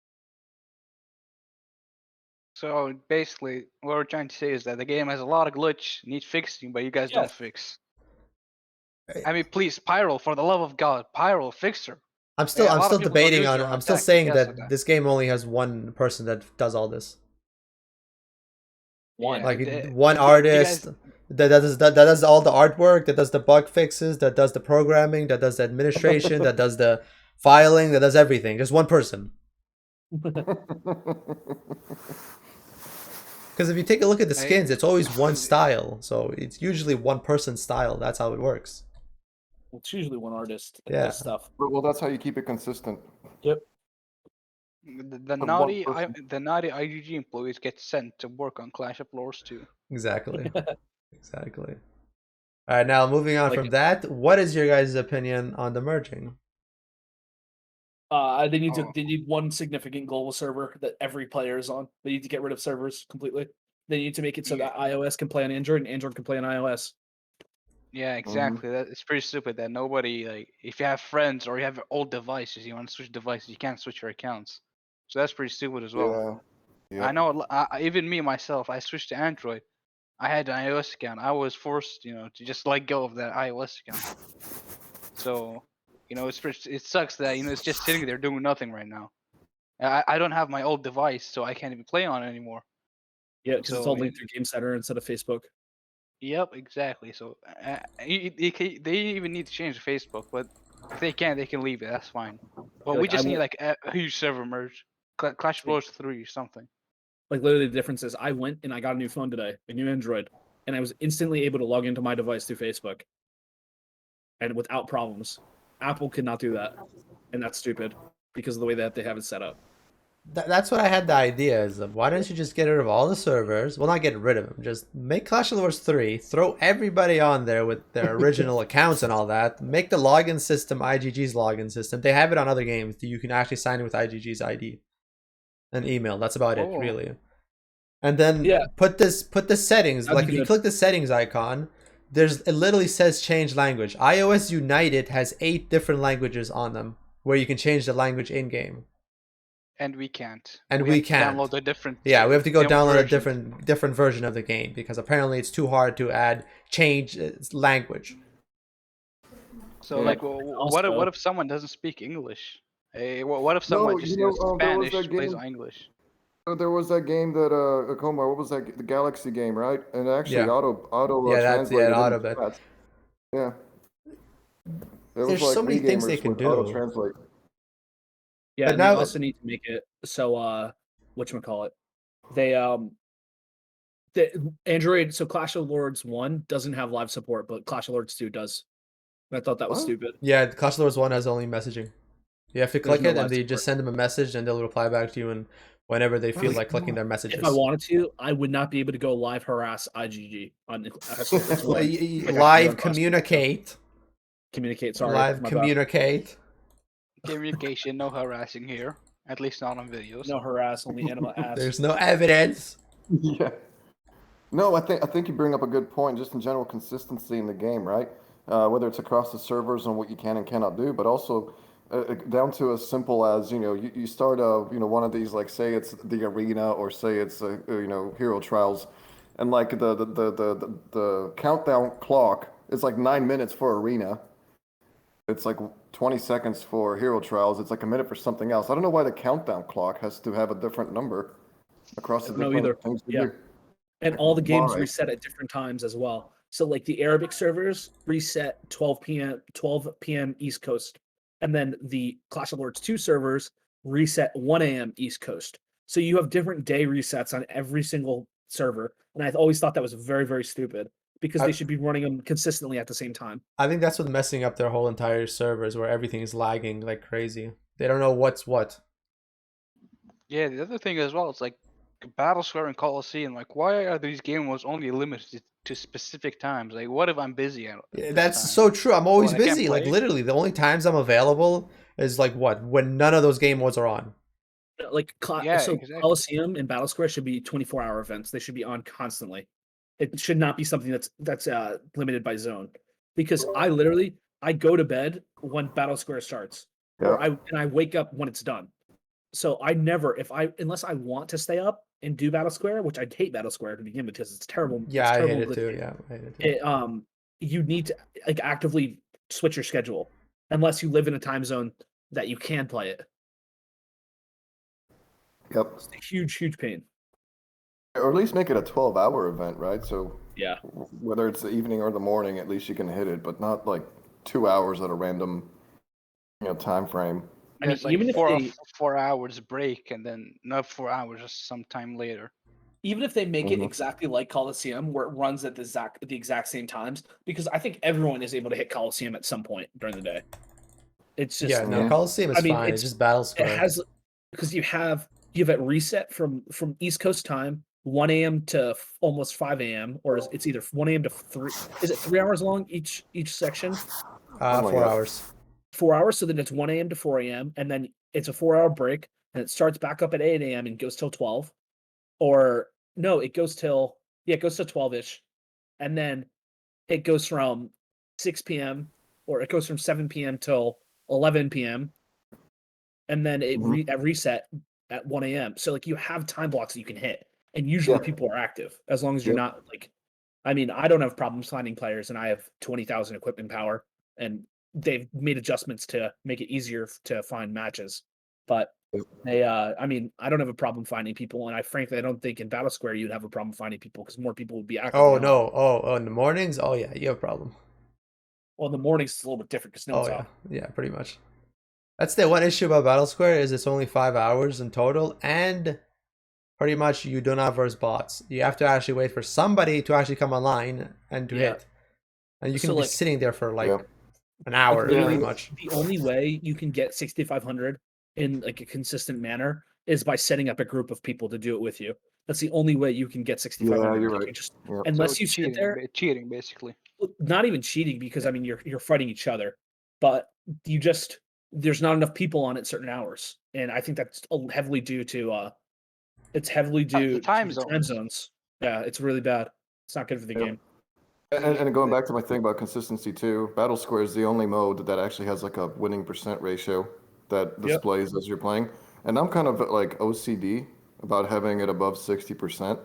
D: So basically, what we're trying to say is that the game has a lot of glitch, needs fixing, but you guys don't
B: Yes.
D: fix. I mean, please, Pyro, for the love of God, Pyro, fix her.
A: I'm
D: Yeah,
A: still
D: a lot of people don't
A: debating
D: use
A: on
D: her
A: it.
D: on
A: I'm still
D: attack.
A: saying
D: Yes,
A: that
D: attack.
A: this game only has one person that does all this.
B: One.
D: Yeah,
A: Like one
D: you
A: artist
D: guys-
A: that does all the artwork, that does the bug fixes, that does the programming, that does the administration, that does the filing, that does everything. Just one person. Because if you take a look at the skins, it's always one style. So it's usually one person's style. That's how it works.
B: It's usually one artist that
A: Yeah.
B: does stuff.
C: Well, that's how you keep it consistent.
B: Yep.
D: the
C: one
D: naughty
C: person.
D: the naughty IGG employees get sent to work on Clash of Lords too.
A: Exactly. Exactly. All right, now moving on
B: Like
A: from that, what is your guys' opinion on the merging?
D: Oh.
B: They need one significant global server that every player is on. They need to get rid of servers completely. They need to make it so
D: Yeah.
B: that iOS can play on Android and Android can play on iOS.
D: Yeah,
C: Mm-hmm.
D: exactly. That it's pretty stupid that nobody like if you have friends or you have old devices, you want to switch devices, you can't switch your accounts. So that's pretty stupid as well.
C: Yeah.
D: I
C: Yep.
D: know, even me myself, I switched to Android. I had an iOS account. I was forced, to just let go of that iOS account. So, it sucks that it's just sitting there doing nothing right now. I don't have my old device, so I can't even play on it anymore.
B: Yeah, because it's
D: So,
B: all linked through Game Center instead of Facebook.
D: yep, exactly. So they even need to change the Facebook, but if they can, they can leave it. That's fine. But we
B: Like I
D: just need
B: went,
D: like a huge server merge, Clash of
B: like,
D: Lords 3 or something.
B: like literally the difference is I went and I got a new phone today, a new Android, and I was instantly able to log into my device through Facebook, and without problems. Apple could not do that, and that's stupid because of the way that they have it set up.
A: That's what I had the idea is of why don't you just get rid of all the servers? Well, not get rid of them. Just make Clash of Lords 3, throw everybody on there with their original accounts and all that. Make the login system IGG's login system. They have it on other games. You can actually sign in with IGG's ID and email. That's about it,
D: Oh,
A: really. And then
B: Yeah,
A: put the settings.
B: that'd
A: Like
B: be
A: if you
B: good.
A: click the settings icon, it literally says change language. iOS United has 8 different languages on them where you can change the language in game.
D: and we can't.
A: And
D: We
A: we
D: have to
A: can't.
D: download a different
A: Yeah, we have to go
D: demo
A: download a
D: version.
A: different version of the game because apparently it's too hard to change language.
D: So
C: Yeah.
D: like, what
B: Also,
D: if someone doesn't speak English? Hey, what if someone
C: No,
D: just
C: there was
D: Spanish
C: that
D: plays
C: game.
D: English?
C: There was that game that Komar, what was that? The Galaxy game, right? And it actually
A: Yeah,
C: auto
A: yeah, that's
C: translated into
A: Autobit.
C: chat. Yeah, it was
A: There's
C: like
A: so many
C: Wii
A: things they
C: gamers
A: can
C: would auto
A: do,
C: translate.
B: yeah,
A: but
B: and they
A: now
B: also need to make it so whatchamacallit. They the Android so Clash of Lords 1 doesn't have live support, but Clash of Lords 2 does. And I thought that was
C: What?
B: stupid.
A: yeah, Clash of Lords 1 has only messaging. You have to
B: There's
A: click
B: no
A: it and
B: live
A: they
B: support.
A: just send them a message and they'll reply back to you and whenever they feel
C: That's
A: like clicking their
C: not-
B: If I
A: messages.
B: wanted to, I would not be able to go live harass IGG on Clash of Lords 1. Like I could do
A: Live
B: on Clash of Lords 2.
A: communicate.
B: Communicate, sorry,
A: Live
B: my bad.
A: communicate.
D: Communication, no harassing here. At least not on videos.
B: No harass, only animal ass.
A: There's no evidence.
C: Yeah. No, I think you bring up a good point, just in general consistency in the game, right? Whether it's across the servers and what you can and cannot do, but also down to as simple as you start one of these, like say it's the arena or say it's hero trials, and like the countdown clock is like 9 minutes for arena. It's like 20 seconds for hero trials. It's like a minute for something else. I don't know why the countdown clock has to have a different number across the
B: I don't know either.
C: different things to
B: Yeah.
C: do.
B: And all the games
C: Why?
B: reset at different times as well. So like the Arabic servers reset 12 p.m. East Coast. And then the Clash of Lords 2 servers reset 1 a.m. East Coast. So you have different day resets on every single server. And I've always thought that was very, very stupid because they
A: I,
B: should be running them consistently at the same time.
A: I think that's what's messing up their whole entire servers where everything is lagging like crazy. They don't know what's what.
D: Yeah, the other thing as well, it's like Battlesquare and Colosseum. Like, why are these game modes only limited to specific times? Like, what if I'm busy at
A: Yeah,
D: this
A: that's
D: time?
A: so true. I'm always
D: What, I can't
A: busy. Like
D: play?
A: literally, the only times I'm available is like what? When none of those game modes are on.
B: Like
D: Yeah,
B: so
D: exactly.
B: Colosseum and Battle Square should be 24-hour events. They should be on constantly. It should not be something that's limited by zone. Because I go to bed when Battle Square starts.
C: Yeah.
B: Or I wake up when it's done. So I never unless I want to stay up and do Battle Square, which I hate Battle Square to begin with because it's terrible.
A: Yeah,
B: It's
A: I
B: terrible
A: hate it too.
B: glitchy.
A: Yeah, I hate it too.
B: You need to like actively switch your schedule unless you live in a time zone that you can play it.
C: Yep.
B: It's a huge, huge pain.
C: Or at least make it a 12-hour event, right? So
B: Yeah.
C: whether it's the evening or the morning, at least you can hit it, but not like 2 hours at a random, time frame.
B: I mean,
D: It's like
B: even if
D: 4 hours break and then another 4 hours just sometime later.
B: they make it
C: Mhm.
B: exactly like Colosseum, where it runs at the exact same times, because I think everyone is able to hit Colosseum at some point during the day. It's just
A: Yeah, no,
C: Mhm.
A: Coliseum is
B: I mean,
A: fine. It's just Battle
B: it
A: Square.
B: has because you have it reset from East Coast time, 1 a.m. to almost 5 a.m. or it's either 1 a.m. to 3. Is it 3 hours long each section?
C: Something like
A: 4
C: that.
A: hours.
B: 4 hours. So then it's 1 a.m. to 4 a.m. and then it's a 4-hour break, and it starts back up at 8 a.m. and goes till 12. Or no, it goes till 12-ish, and then it goes from 6 p.m. or it goes from 7 p.m. till 11 p.m. and then it reset at 1 a.m. So like you have time blocks that you can hit, and usually
C: Yeah.
B: people are active as long as you're
C: Yep.
B: not like. I mean, I don't have problems finding players, and I have 20,000 equipment power, and they've made adjustments to make it easier to find matches. But
C: Yep.
B: they, I mean, I don't have a problem finding people, and frankly, I don't think in Battle Square you'd have a problem finding people because more people would be active.
A: Oh no! Oh, in the mornings? Oh yeah, you have a problem.
B: Well, in the mornings it's a little bit different because no
A: Oh
B: one's
A: yeah,
B: off.
A: yeah, pretty much. That's the one issue about Battle Square is it's only 5 hours in total, and pretty much you don't have versus bots. You have to actually wait for somebody to actually come online and to
B: Yeah.
A: hit, and you can
B: So,
A: be
B: like-
A: sitting there for like
C: Yep.
A: an hour,
B: Literally,
A: pretty much.
B: the only way you can get 6,500 in like a consistent manner is by setting up a group of people to do it with you. That's the only way you can get 6,500.
C: Yeah, you're
B: Like,
C: right.
B: you just
C: Yep.
B: unless
D: So
B: you
D: it's
B: sit there,
D: cheating basically.
B: not even cheating because I mean you're fighting each other, but you just there's not enough people on at certain hours, and I think that's heavily due to it's heavily due to
D: time
B: the
D: zones.
B: time zones. Yeah, it's really bad. It's not good for the
C: Yep.
B: game.
C: And going back to my thing about consistency too, Battle Square is the only mode that actually has like a winning percent ratio that displays as you're playing. And I'm kind of like OCD about having it above 60%.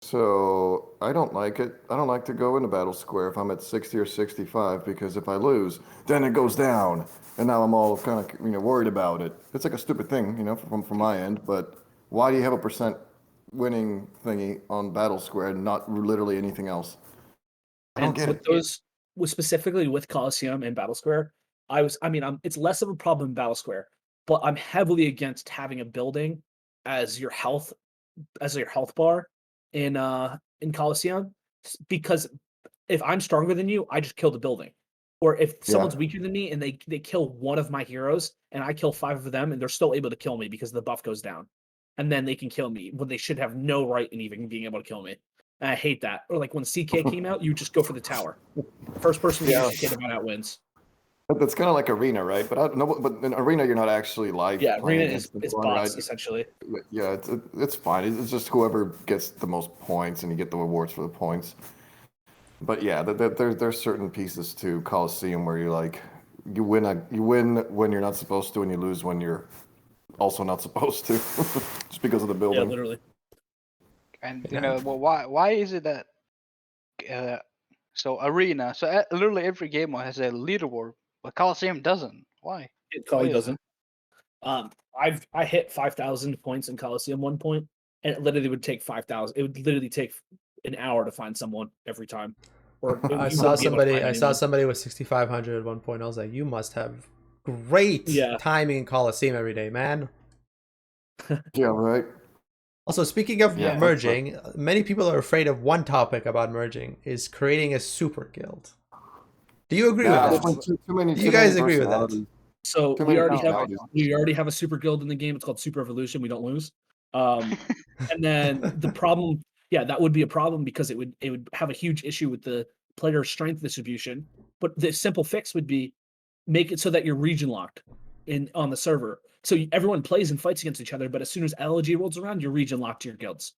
C: So I don't like it. I don't like to go into Battle Square if I'm at 60 or 65 because if I lose, then it goes down. And now I'm all kind of worried about it. It's like a stupid thing, from my end. But why do you have a percent winning thingy on Battle Square and not literally anything else? I don't
B: And
C: get
B: with
C: it.
B: those, specifically with Colosseum and Battle Square, it's less of a problem in Battle Square, but I'm heavily against having a building as your health bar in Colosseum because if I'm stronger than you, I just kill the building. Or if someone's weaker than me and they kill one of my heroes and I kill 5 of them and they're still able to kill me because the buff goes down. And then they can kill me when they should have no right in even being able to kill me. And I hate that. Or like when CK came out, you just go for the tower. First person to get CK out wins.
C: That's kind of like Arena, right? But I don't know. But in Arena, you're not actually live.
B: Yeah,
C: playing
B: Arena
C: against
B: is
C: anyone,
B: bots
C: right?
B: essentially.
C: Yeah, it's fine. It's just whoever gets the most points, and you get the rewards for the points. But yeah, there's certain pieces to Colosseum where you like you win when you're not supposed to, and you lose when you're also not supposed to, just because of the
B: Yeah,
C: building.
B: literally.
D: And
A: Yeah.
D: well, why is it that so Arena, so literally every game has a leaderboard, but Colosseum doesn't. Why?
B: It probably
D: Why is
B: doesn't. I hit 5,000 points in Colosseum one point, and it literally would take 5,000. It would literally take an hour to find someone every time. Or
A: I
B: you
A: saw
B: wouldn't be able to
A: somebody.
B: find
A: I saw
B: anyone.
A: somebody with 6,500 at one point. I was like, you must have great
B: Yeah.
A: timing in Colosseum every day, man.
C: Yeah, right.
A: Also, speaking of
C: Yeah,
A: merging, many people are afraid of one topic about merging is creating a super guild. Do you agree
C: Yeah,
A: with
C: it's
A: that?
C: when too many.
A: Do
C: too
A: you guys
C: many
A: agree with that?
C: personalities.
B: So
C: Too
B: we
C: many
B: already have
C: personalities.
B: a super guild in the game. It's called Super Evolution. We don't lose. And then the problem, yeah, that would be a problem because it would have a huge issue with the player strength distribution. But the simple fix would be make it so that you're region locked on the server. So everyone plays and fights against each other, but as soon as LG rolls around, you're region locked to your guilds.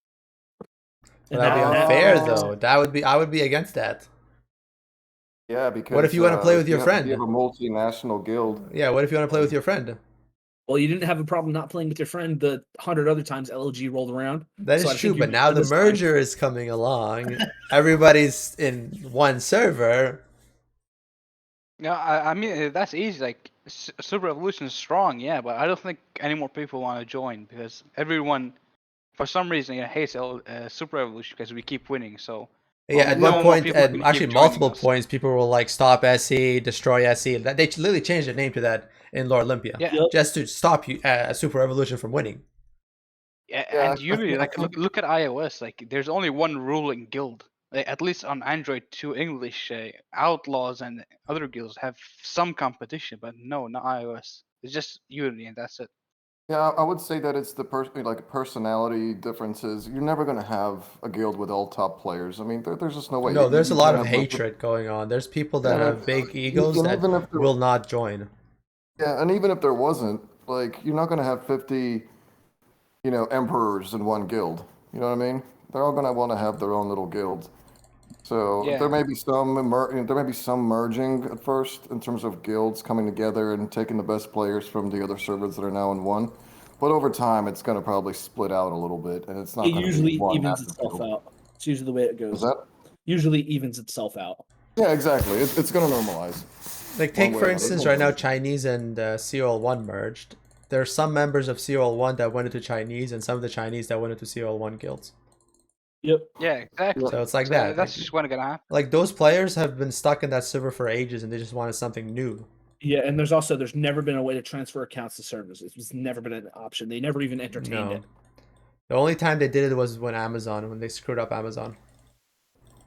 B: And
A: That'd be
B: that
A: unfair,
B: would fix
A: though.
B: it.
A: I would be against that.
C: Yeah, because
A: What if you want to play with your
C: if
A: friend?
C: you have a multinational guild.
A: Yeah, what if you want to play with your friend?
B: Well, you didn't have a problem not playing with your friend the 100 other times LG rolled around.
A: That
B: So
A: is
B: I
A: true,
B: think
A: but
B: you'd be
A: now
B: good
A: the
B: this time.
A: merger is coming along. Everybody's in one server.
D: No, I mean that's easy. Like Super Evolution is strong, yeah, but I don't think any more people want to join because everyone, for some reason, hates Super Evolution because we keep winning. So
A: Yeah, at
D: no
A: one
D: more
A: point,
D: people
A: at
D: can
A: actually
D: keep joining
A: multiple
D: us.
A: points, people will like stop SE, destroy SE. They literally changed the name to that in Lord Olympia,
D: Yeah,
A: just to stop you, Super Evolution from winning.
D: yeah,
C: Yeah,
D: and usually,
C: I
D: like,
C: think
D: look at iOS. Like, there's only one ruling guild. Like, at least on Android, 2 English Outlaws and other guilds have some competition, but no, not iOS. It's just Unity, and that's it.
C: Yeah, I would say that it's the personality differences. You're never going to have a guild with all top players. I mean, there's just no way.
A: No, there's a
C: You
A: lot
C: can't
A: of
C: have
A: hatred going on. There's people that
C: Yeah,
A: have big egos
C: and
A: that
C: even if there,
A: will not join.
C: yeah, and even if there wasn't, like you're not going to have 50, emperors in one guild. You know what I mean? They're all going to want to have their own little guilds. So
D: Yeah.
C: there may be some merging at first in terms of guilds coming together and taking the best players from the other servers that are now in one. But over time, it's going to probably split out a little bit, and it's not
B: It
C: going to be
B: usually
C: one
B: evens
C: massive
B: itself
C: guild.
B: out. It's usually the way it
C: Is
B: goes.
C: that?
B: Usually evens itself out.
C: Yeah, exactly. It's going to normalize.
A: Like, take for instance right now Chinese and COL1 merged. There are some members of COL1 that went into Chinese, and some of the Chinese that went into COL1 guilds.
B: Yep.
D: Yeah, exactly.
A: So it's like that.
D: That's
A: Like,
D: just what's gonna happen.
A: like those players have been stuck in that server for ages, and they just wanted something new.
B: Yeah, and there's never been a way to transfer accounts to servers. It's never been an option. They never even entertained it.
A: The only time they did it was when they screwed up Amazon.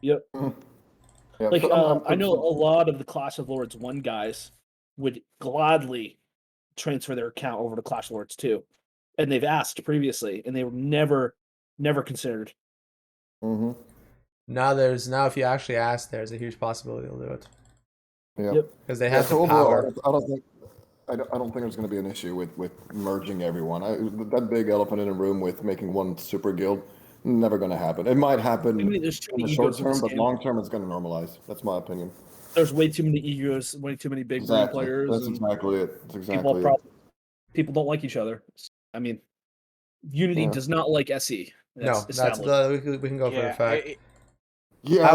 B: Yep.
C: Yeah,
B: Like
C: so
B: I know a lot of the Clash of Lords 1 guys would gladly transfer their account over to Clash of Lords 2. And they've asked previously, and they were never considered.
C: Mm-hmm.
A: Now if you actually ask, there's a huge possibility they'll do it.
C: Yeah.
B: Yep.
A: Because they have the
C: overall,
A: power.
C: I don't think there's going to be an issue with merging everyone. That big elephant in the room with making one super guild, never going to happen. It might happen
B: I mean, there's too
C: in
B: many
C: the short
B: egos in
C: term,
B: this
C: but
B: game.
C: long term, it's going to normalize. That's my opinion.
B: There's way too many egos, way too many big brain
C: Exactly.
B: players.
C: That's
B: and
C: exactly it. That's
B: people,
C: exactly it.
B: people don't like each other. I mean, Unity
C: Yeah.
B: does not like SE.
A: No,
B: established.
A: we can go for a
D: Yeah,
A: fact.
C: Yeah,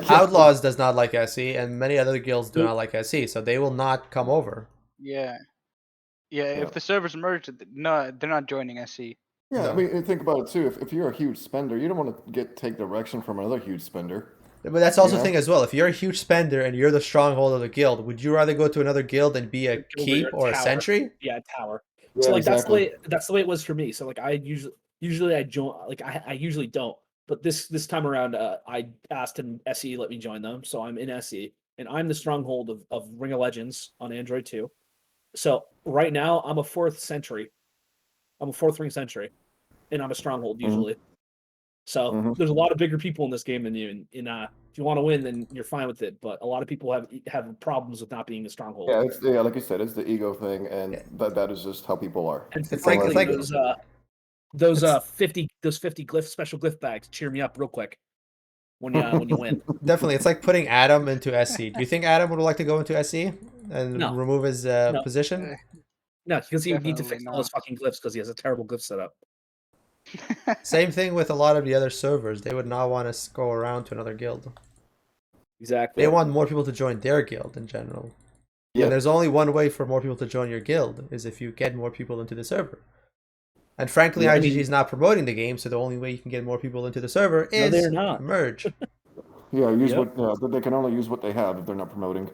A: Outlaws does not like SE, and many other guilds do
B: Nope.
A: not like SE, so they will not come over.
D: yeah. If the servers merge, no, they're not joining SC.
C: Yeah,
A: No.
C: I mean, think about it too. If you're a huge spender, you don't want to take direction from another huge spender.
A: But that's also the
C: Yeah.
A: thing as well. If you're a huge spender and you're the stronghold of the guild, would you rather go to another guild and be a
B: Guild or
A: keep
B: a
A: or a
B: tower.
A: sentry?
B: Yeah, tower.
C: Yeah,
B: So like
C: exactly.
B: that's the way it was for me. So like I usually I join, like I usually don't, but this time around I asked him SE let me join them, so I'm in SE and I'm the stronghold of Ring of Legends on Android 2. So right now I'm a fourth ring sentry, and I'm a stronghold usually. So
C: Mhm.
B: there's a lot of bigger people in this game than you. And if you want to win, then you're fine with it. But a lot of people have problems with not being a stronghold.
C: Yeah, like you said, it's the ego thing, and that is just how people are.
B: And
A: It's
B: frankly,
A: like-
B: those 50 special glyph bags cheer me up real quick when you win.
A: Definitely, it's like putting Adam into SC. Do you think Adam would like to go into SC and
B: No.
A: remove his
B: No.
A: position?
B: No, because he would need to
D: Definitely
B: fix all those
D: not.
B: fucking glyphs because he has a terrible glyph setup.
A: Same thing with a lot of the other servers. They would not want to go around to another guild.
B: Exactly.
A: They want more people to join their guild in general.
C: Yeah.
A: And there's only one way for more people to join your guild, is if you get more people into the server. And frankly,
B: Yeah, I
A: IGG
B: mean-
A: is not promoting the game, so the only way you can get more people into the server
B: No,
A: is
B: they're not.
A: merge.
C: Yeah,
B: Yep.
C: they can only use what they have if they're not promoting.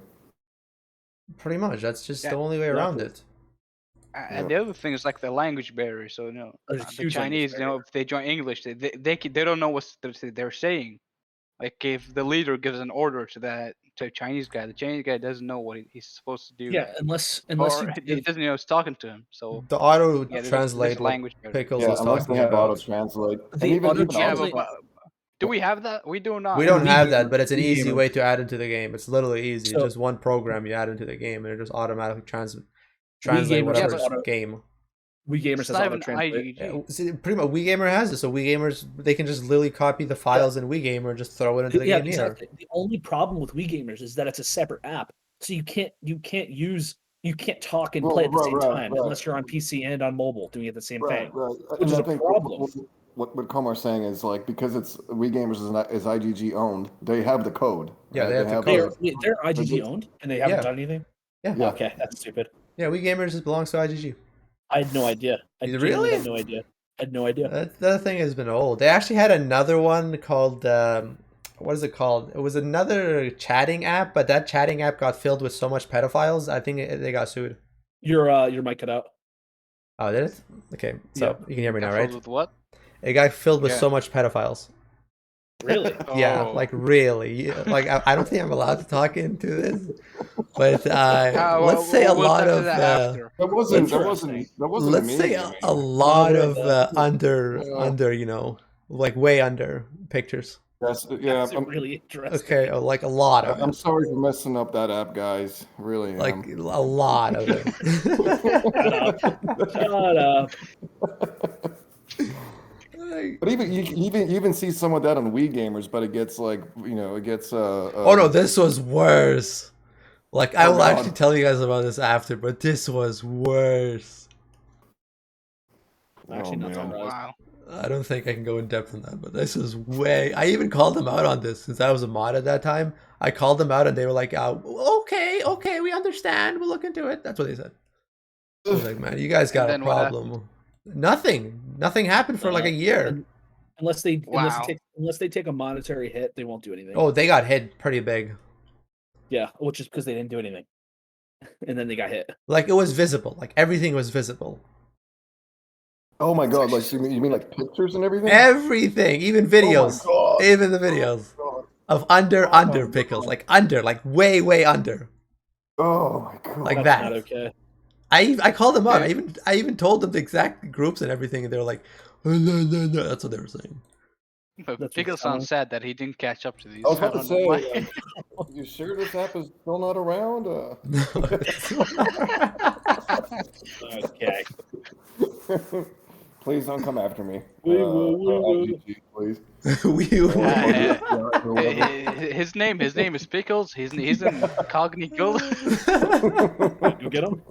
A: Pretty much, that's just
D: Yeah,
A: the only way around
B: exactly.
A: it.
D: And the other thing is like the language barrier. So
B: There's a
D: the
B: huge language
D: Chinese,
B: barrier.
D: if they join English, they don't know what they're saying. Like if the leader gives an order to a Chinese guy, the Chinese guy doesn't know what he's supposed to do.
B: Yeah, unless
D: Or
B: you
D: he doesn't know who's talking to him. So
A: The auto
D: there's
A: translate what
D: language barrier.
A: Pickles
C: Yeah,
A: was
C: unless
A: talking
C: they have auto
A: about.
C: translate.
B: The auto
D: Yeah,
B: translate-
D: but do we have that? We do not.
A: We don't
B: We
A: have
B: gamers-
A: that, but it's an
B: we
A: easy
B: gamers.
A: way to add into the game. It's literally easy.
B: So-
A: Just one program you add into the game, and it just automatically translate
B: gamers
A: whatever
B: have auto-
A: game.
B: We gamers
D: It's
B: has
D: not
B: auto
D: even
B: translate.
D: IGG.
A: See, pretty much, WeGamer has it, so WeGamers they can just literally copy the files in WeGamer and just throw it into the
B: Yeah,
A: game here.
B: exactly. The only problem with Wii Gamers is that it's a separate app, so you can't talk and play at the same time unless you're on PC and on mobile doing it the same thing.
C: Right.
B: Which is
C: I
B: a
C: think
B: problem.
C: What Komar's saying is like because it's Wii Gamers is IGG owned, they have the code.
A: Yeah,
C: right?
A: they have the code.
B: They're IGG owned and they haven't
A: Yeah.
B: done anything.
A: Yeah.
B: Okay, that's stupid.
A: Yeah, WeGamers just belongs to IGG.
B: I had no idea. I
A: You
B: genuinely
A: really?
B: had no idea. I had no idea.
A: The other thing has been old. They actually had another one called what is it called? It was another chatting app, but that chatting app got filled with so much pedophiles. I think they got sued.
B: Your mic cut out.
A: Oh, did it? Okay, so you can hear me now,
D: Got
A: right?
D: filled with what?
A: It got filled with
D: Yeah.
A: so much pedophiles.
B: Really?
A: Yeah,
D: Oh.
A: like really. Like I don't think I'm allowed to talk into this, but let's say a
D: We'll
A: lot
D: talk to
A: of
D: that after.
C: That wasn't
B: Interesting.
A: let's say
C: amazing.
A: a lot of
B: Yeah.
A: under like way under pictures.
C: Yes,
B: That's really interesting.
A: Okay, like a lot of
C: I'm
A: it.
C: sorry for messing up that app, guys. Really
A: Like
C: am.
A: a lot of it.
B: Shut up. Shut up.
A: Like-
C: But even see some of that on Wii gamers, but it gets like it gets
A: oh no, this was worse. Like I
C: Oh,
A: will actually
C: God.
A: tell you guys about this after, but this was worse.
B: Actually, not
C: man.
B: surprised.
D: Wow.
A: I don't think I can go in depth on that, but this is way. I even called them out on this since I was a mod at that time. I called them out and they were like, okay, we understand. We'll look into it." That's what they said. I was like, "Man, you guys
D: And
A: got a
D: then what happened?
A: problem." Nothing happened for like a year.
B: Unless
D: Wow.
B: they take a monetary hit, they won't do anything.
A: Oh, they got hit pretty big.
B: Yeah, which is because they didn't do anything, and then they got hit.
A: Like it was visible. Like everything was visible.
C: Oh my
B: That's
C: God!
B: actually
C: Like
B: so
C: you mean like pictures and everything?
A: Everything, even
C: Oh my
A: videos,
C: God!
A: even the videos
C: Oh
A: of under
C: my
A: under
C: God.
A: pickles, like under, like way under,
C: Oh my God!
A: like
B: That's
A: that.
B: not okay.
A: I called them out.
D: Dude.
A: I even told them the exact groups and everything, and they were like, "Oh, no." That's what they were saying.
D: But
B: That's
D: Pickle
B: what's telling.
D: sounds sad that he didn't catch up to
C: I
D: these.
C: was
D: I
C: about to
D: don't know
C: say,
D: why.
C: like, you sure this app is still not around?
A: No, it's-
B: Okay.
C: Please don't come after me.
B: We will.
C: IGG, please.
A: we
C: Or
D: Uh,
C: whatever.
D: his name is Pickles. He's incognito.
B: Go get them.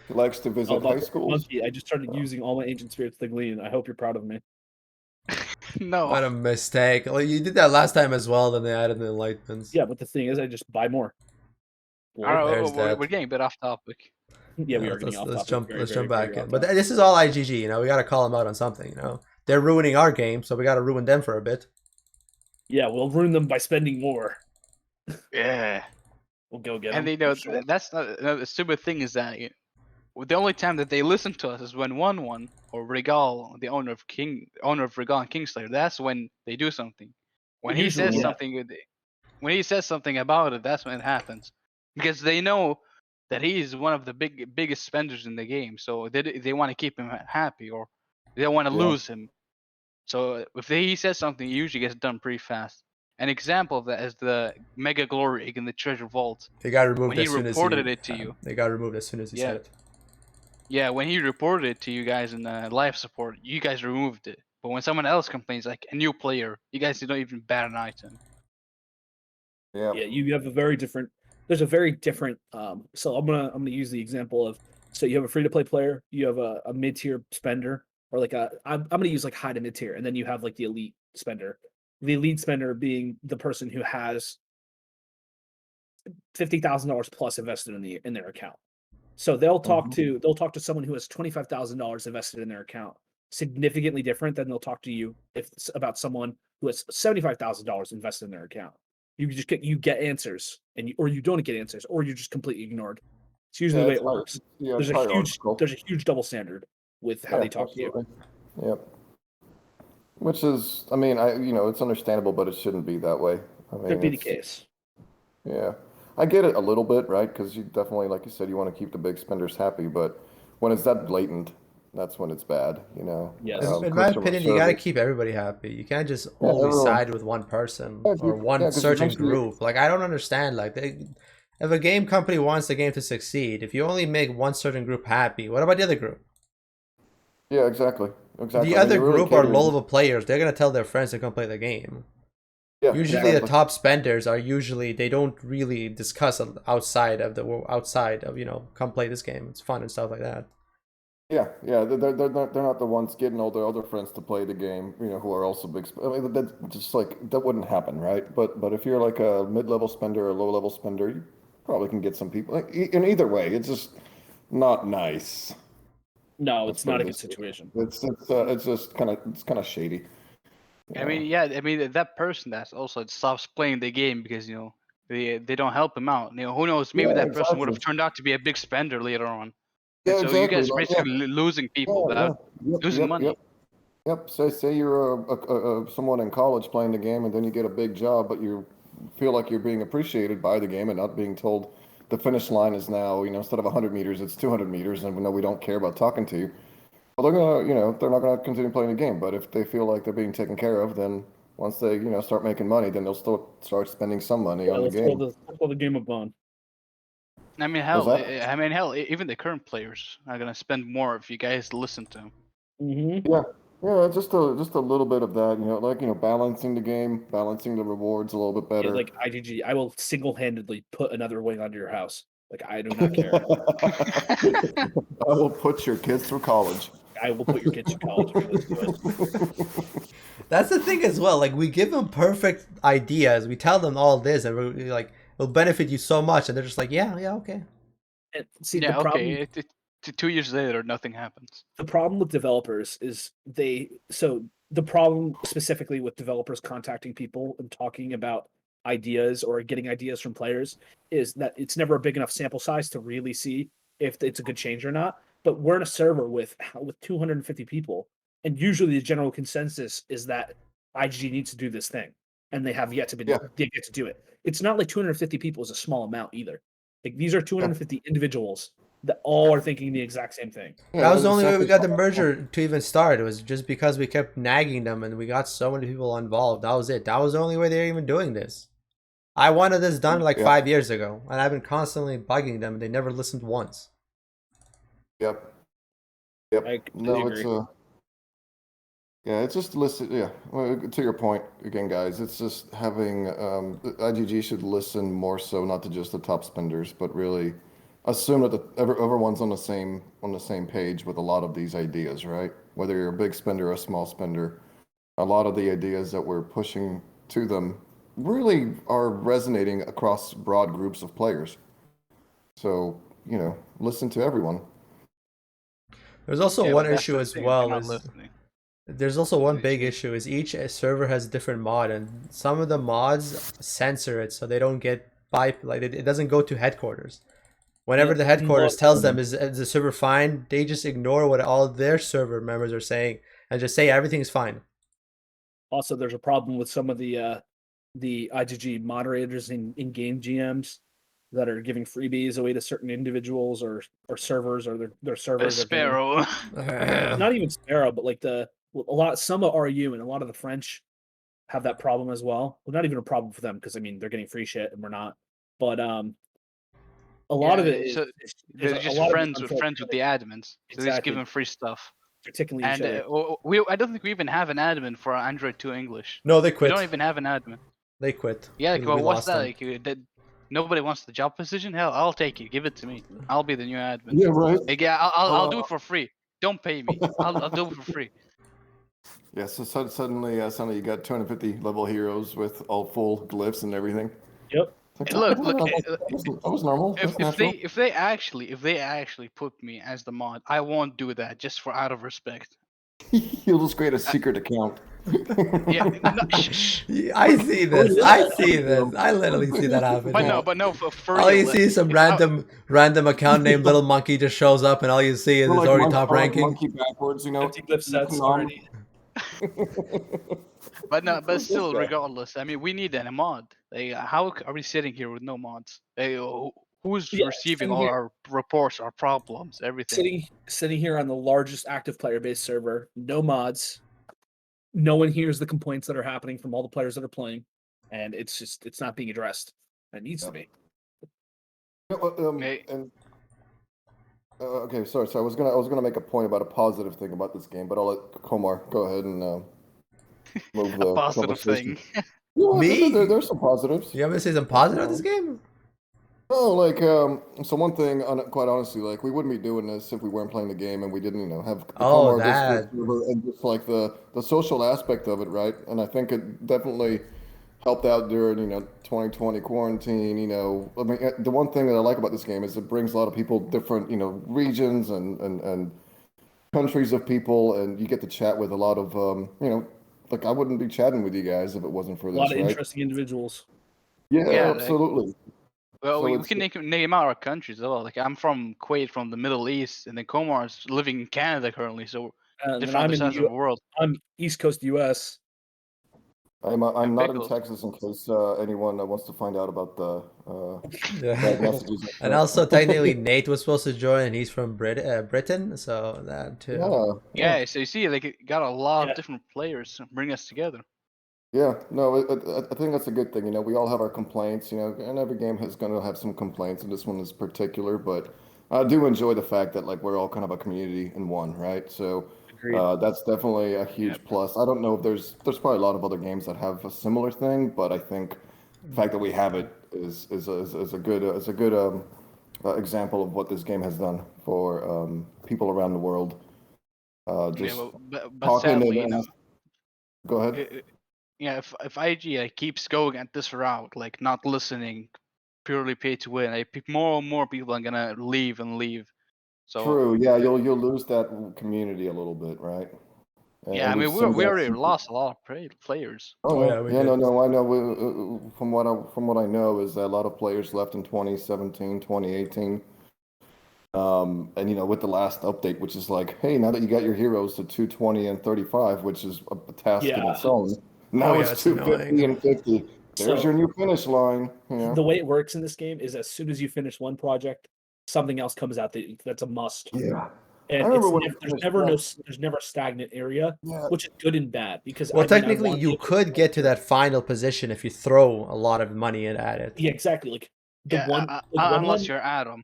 C: He likes to visit high schools.
B: Monkey, I just started using all my ancient spirits to glean. I hope you're proud of me.
D: No.
A: What a mistake! Like you did that last time as well. Then they added the enlightenments.
B: Yeah, but the thing is, I just buy more.
D: All right,
A: There's
D: we're
A: that.
D: getting a bit off topic.
B: Yeah, we are getting off topic.
A: Let's jump
B: Very
A: back in.
B: off
A: But
B: topic.
A: this is all IGG. You know, we got to call them out on something. You know, they're ruining our game, so we got to ruin them for a bit.
B: Yeah, we'll ruin them by spending more.
D: Yeah.
B: We'll go get
D: And
B: them.
D: they know that's not another stupid thing is that the only time that they listen to us is when one or Regal, the owner of Regal and Kingslayer, that's when they do something. When he
B: Usually,
D: says
B: yeah.
D: something, when he says something about it, that's when it happens, because they know that he's one of the biggest spenders in the game, so they want to keep him happy, or they don't want to
C: Yeah.
D: lose him. So if he says something, it usually gets done pretty fast. An example of that is the Mega Glory Egg in the Treasure Vault.
A: They got removed
D: When he
A: as soon as
D: reported it to you.
A: They got removed as soon as he
D: Yeah.
A: said it.
D: Yeah, when he reported it to you guys in live support, you guys removed it. But when someone else complains, like a new player, you guys don't even bat an eye to him.
C: Yeah.
B: Yeah, you have a very different. There's a very different. So I'm gonna use the example of. So you have a free to play player, you have a mid tier spender, or like I'm gonna use like high to mid tier, and then you have like the elite spender. The elite spender being the person who has $50,000 plus invested in their account. So they'll talk to someone who has $25,000 invested in their account. Significantly different than they'll talk to you if it's about someone who has $75,000 invested in their account. You get answers, or you don't get answers, or you're just completely ignored. It's usually the way it works.
C: Yeah,
B: There's
C: it's
B: a huge double standard with how they talk to you.
C: Yep. Which is, I mean, it's understandable, but it shouldn't be that way. I mean,
B: Could be the case.
C: Yeah, I get it a little bit, right? Because you definitely, like you said, you want to keep the big spenders happy, but when it's that blatant, that's when it's bad,
B: Yes.
A: In my
C: customer
A: opinion, you got to
C: service.
A: keep everybody happy. You can't just
C: Yeah,
A: always
C: everyone.
A: side with one person
C: Yeah,
A: or one
C: 'cause
A: certain
C: eventually-
A: group. Like I don't understand. Like if a game company wants the game to succeed, if you only make one certain group happy, what about the other group?
C: Yeah, exactly.
A: The
C: I mean,
A: other
C: you're really
A: group are
C: catering-
A: low level players. They're gonna tell their friends to come play the game.
C: Yeah,
A: Usually, the
C: exactly.
A: top spenders are usually they don't really discuss outside of come play this game. It's fun and stuff like that.
C: Yeah, they're not the ones getting all their other friends to play the game, who are also big. I mean, that's just like that wouldn't happen, right? But if you're like a mid-level spender or low-level spender, you probably can get some people. In either way, it's just not nice.
B: No,
C: Let's
B: it's
C: put
B: not
C: it
B: a good
C: this way.
B: situation.
C: It's just kind of shady.
D: I mean, that person that also stops playing the game because they don't help him out. Who knows? Maybe
C: Yeah,
D: that person would have
C: exactly.
D: turned out to be a big spender later on.
C: Yeah,
D: And so you
C: exactly.
D: guys are
C: Like, yeah,
D: basically losing people
C: yeah.
D: without
C: Yep,
D: losing money.
C: Yep. Say you're someone in college playing the game, and then you get a big job, but you feel like you're being appreciated by the game and not being told the finish line is now, instead of 100 meters, it's 200 meters, and no, we don't care about talking to you. Well, they're gonna, they're not gonna continue playing the game. But if they feel like they're being taken care of, then once they, start making money, then they'll still start spending some money
B: Yeah,
C: on the
B: let's
C: game.
B: throw the game of bond.
D: I mean,
C: Was
D: hell,
C: that?
D: even the current players are gonna spend more if you guys listen to them.
B: Mm-hmm.
C: Yeah, yeah, just a little bit of that, like balancing the game, balancing the rewards a little bit
B: Yeah,
C: better.
B: like IGG, I will single-handedly put another wing onto your house. Like I do not care.
C: I will put your kids through college.
B: I will put your kids to college if you listen to us.
A: That's the thing as well. Like we give them perfect ideas. We tell them all this, and we're like, it'll benefit you so much, and they're just like, yeah, yeah, okay.
B: And see,
D: Yeah,
B: the problem,
D: okay. 2 years later, nothing happens.
B: the problem with developers is the problem specifically with developers contacting people and talking about ideas or getting ideas from players is that it's never a big enough sample size to really see if it's a good change or not. But we're in a server with 250 people, and usually the general consensus is that IGG needs to do this thing, and they have yet to
C: Yeah.
B: do it. It's not like 250 people is a small amount either. Like these are 250 individuals that all are thinking the exact same thing.
C: Yeah,
A: That was the only way we got the
C: sample size-
A: merger to even start. It was just because we kept nagging them, and we got so many people involved. That was it. That was the only way they're even doing this. I wanted this done like
C: Yeah.
A: 5 years ago, and I've been constantly bugging them, and they never listened once.
C: Yep. Yep.
B: I completely agree.
C: Yeah, it's just listen. Yeah, well, to your point again, guys. It's just having IGG should listen more so, not to just the top spenders, but really assume that everyone's on the same page with a lot of these ideas, right? Whether you're a big spender or a small spender, a lot of the ideas that we're pushing to them really are resonating across broad groups of players. So, listen to everyone.
A: There's also
D: Yeah,
A: one
D: but that's
A: issue
D: the
A: as
D: thing,
A: well.
D: they're not
A: Is
D: listening.
A: there's also one big
D: Gee.
A: issue is each server has a different mod, and some of the mods censor it so they don't get like it doesn't go to headquarters. Whenever the headquarters tells them is the server fine, they just ignore what all their server members are saying and just say everything's fine.
B: Also, there's a problem with some of the IGG moderators in game GMs that are giving freebies away to certain individuals or servers or their servers.
D: Sparrow.
B: Not even Sparrow, but like some of RU and a lot of the French have that problem as well. Well, not even a problem for them because I mean they're getting free shit and we're not. But a lot of it is
D: so
B: there's
D: they're
B: a
D: just
B: lot of
D: friends with the admins, so they just give
B: exactly
D: them free stuff.
B: particularly each
D: And
B: other.
D: I don't think we even have an admin for Android 2 English.
A: No, they
D: We
A: quit.
D: don't even have an admin.
A: They quit.
D: Yeah, like,
A: We
D: well, what's
A: lost
D: that?
A: them.
D: Like, nobody wants the job position? Hell, I'll take it. Give it to me. I'll be the new admin.
C: Yeah, right.
D: Like, yeah, I'll do it for free. Don't pay me. I'll do it for free.
C: Yeah, so suddenly you got 250 level heroes with all full glyphs and everything.
B: Yep.
C: It's
D: Look,
C: that was normal. That's natural.
D: if they actually put me as the mod, I won't do that just for out of respect.
C: You'll just create a secret account.
D: Yeah, no, shh.
A: I see this. I see this. I literally see that happen.
D: But no, for
A: All
D: real.
A: you see is some random account named Little Monkey just shows up, and all you see is
C: Or
A: it's
C: like
A: already top ranking.
C: monkey backwards,
B: Empty glyph sets
C: Konami.
B: already.
D: But still, regardless, I mean, we need a mod. Like, how are we sitting here with no mods? Who's
B: Yeah,
D: receiving
B: sitting
D: all
B: here-
D: our reports, our problems, everything?
B: Sitting here on the largest active player base server, no mods. No one hears the complaints that are happening from all the players that are playing, and it's not being addressed. It needs to be.
D: Hey.
C: Okay, sorry. So I was gonna make a point about a positive thing about this game, but I'll let Komar go ahead and move the
D: A positive
C: conversation.
D: thing.
C: Yeah,
A: Me?
C: There's some positives.
A: You want me to say some positive of this game?
C: Oh, like so one thing, quite honestly, like we wouldn't be doing this if we weren't playing the game and we didn't, have the
A: Oh,
C: Komar
A: that.
C: Discord server and just like the social aspect of it, right? And I think it definitely helped out during 2020 quarantine. I mean, the one thing that I like about this game is it brings a lot of people, different regions and countries of people, and you get to chat with a lot of like I wouldn't be chatting with you guys if it wasn't for
B: A
C: this,
B: lot of
C: right?
B: interesting individuals.
C: Yeah,
D: Yeah, like-
C: absolutely.
D: Well,
C: So
D: we
C: it's-
D: can name out our countries as well. Like, I'm from Kuwait, from the Middle East, and then Komar's living in Canada currently, so
B: And then
D: different
B: I'm
D: other
B: in
D: sides of the world.
B: I'm East Coast U.S.
C: I'm not in
D: Pickles.
C: Texas in case anyone wants to find out about the bad
A: Yeah.
C: messages. I
A: And
C: sent.
A: also, technically, Nate was supposed to join, and he's from Britain, so that too.
C: Yeah.
D: Yeah, so you see, like, it got a lot
B: Yeah.
D: of different players to bring us together.
C: Yeah, no, I think that's a good thing. You know, we all have our complaints, you know, and every game is going to have some complaints, and this one is particular, but I do enjoy the fact that like we're all kind of a community in one, right? So
B: Agreed.
C: that's definitely a
D: Yeah.
C: huge plus. I don't know if there's probably a lot of other games that have a similar thing, but I think the fact that we have it is a good example of what this game has done for people around the world.
D: Yeah,
C: Just
D: but
C: talking
D: sadly,
C: and go ahead.
D: yeah, if IG keeps going at this route, like not listening, purely pay to win, more and more people are gonna leave and leave. So
C: True. Yeah, you'll lose that community a little bit, right?
D: yeah,
C: And
D: I
C: we've
D: mean
C: seen
D: we
C: that.
D: already lost a lot of players.
A: Oh,
C: Oh
A: yeah, we
C: yeah,
A: did.
C: no, I know. From what I know is that a lot of players left in 2017, 2018. And you know, with the last update, which is like, hey, now that you got your heroes to 220 and 35, which is a task in
B: Yeah.
C: its own,
A: Oh,
C: now
A: yeah,
C: it's
A: it's
C: 250
A: annoying.
C: and 50. There's
B: So
C: your new finish line. Yeah.
B: the way it works in this game is as soon as you finish one project, something else comes out that's a must.
C: Yeah. I
B: And
C: remember when I
B: there's
C: finished
B: never
C: that.
B: there's never a stagnant area,
C: Yeah.
B: which is good and bad because
A: Well,
B: I mean I
A: technically,
B: want to be
A: you
B: able to
A: could get to that final position if you throw a lot of money at it.
B: yeah, exactly. Like the
D: Yeah,
B: one like one
D: unless
B: one
D: you're Adam.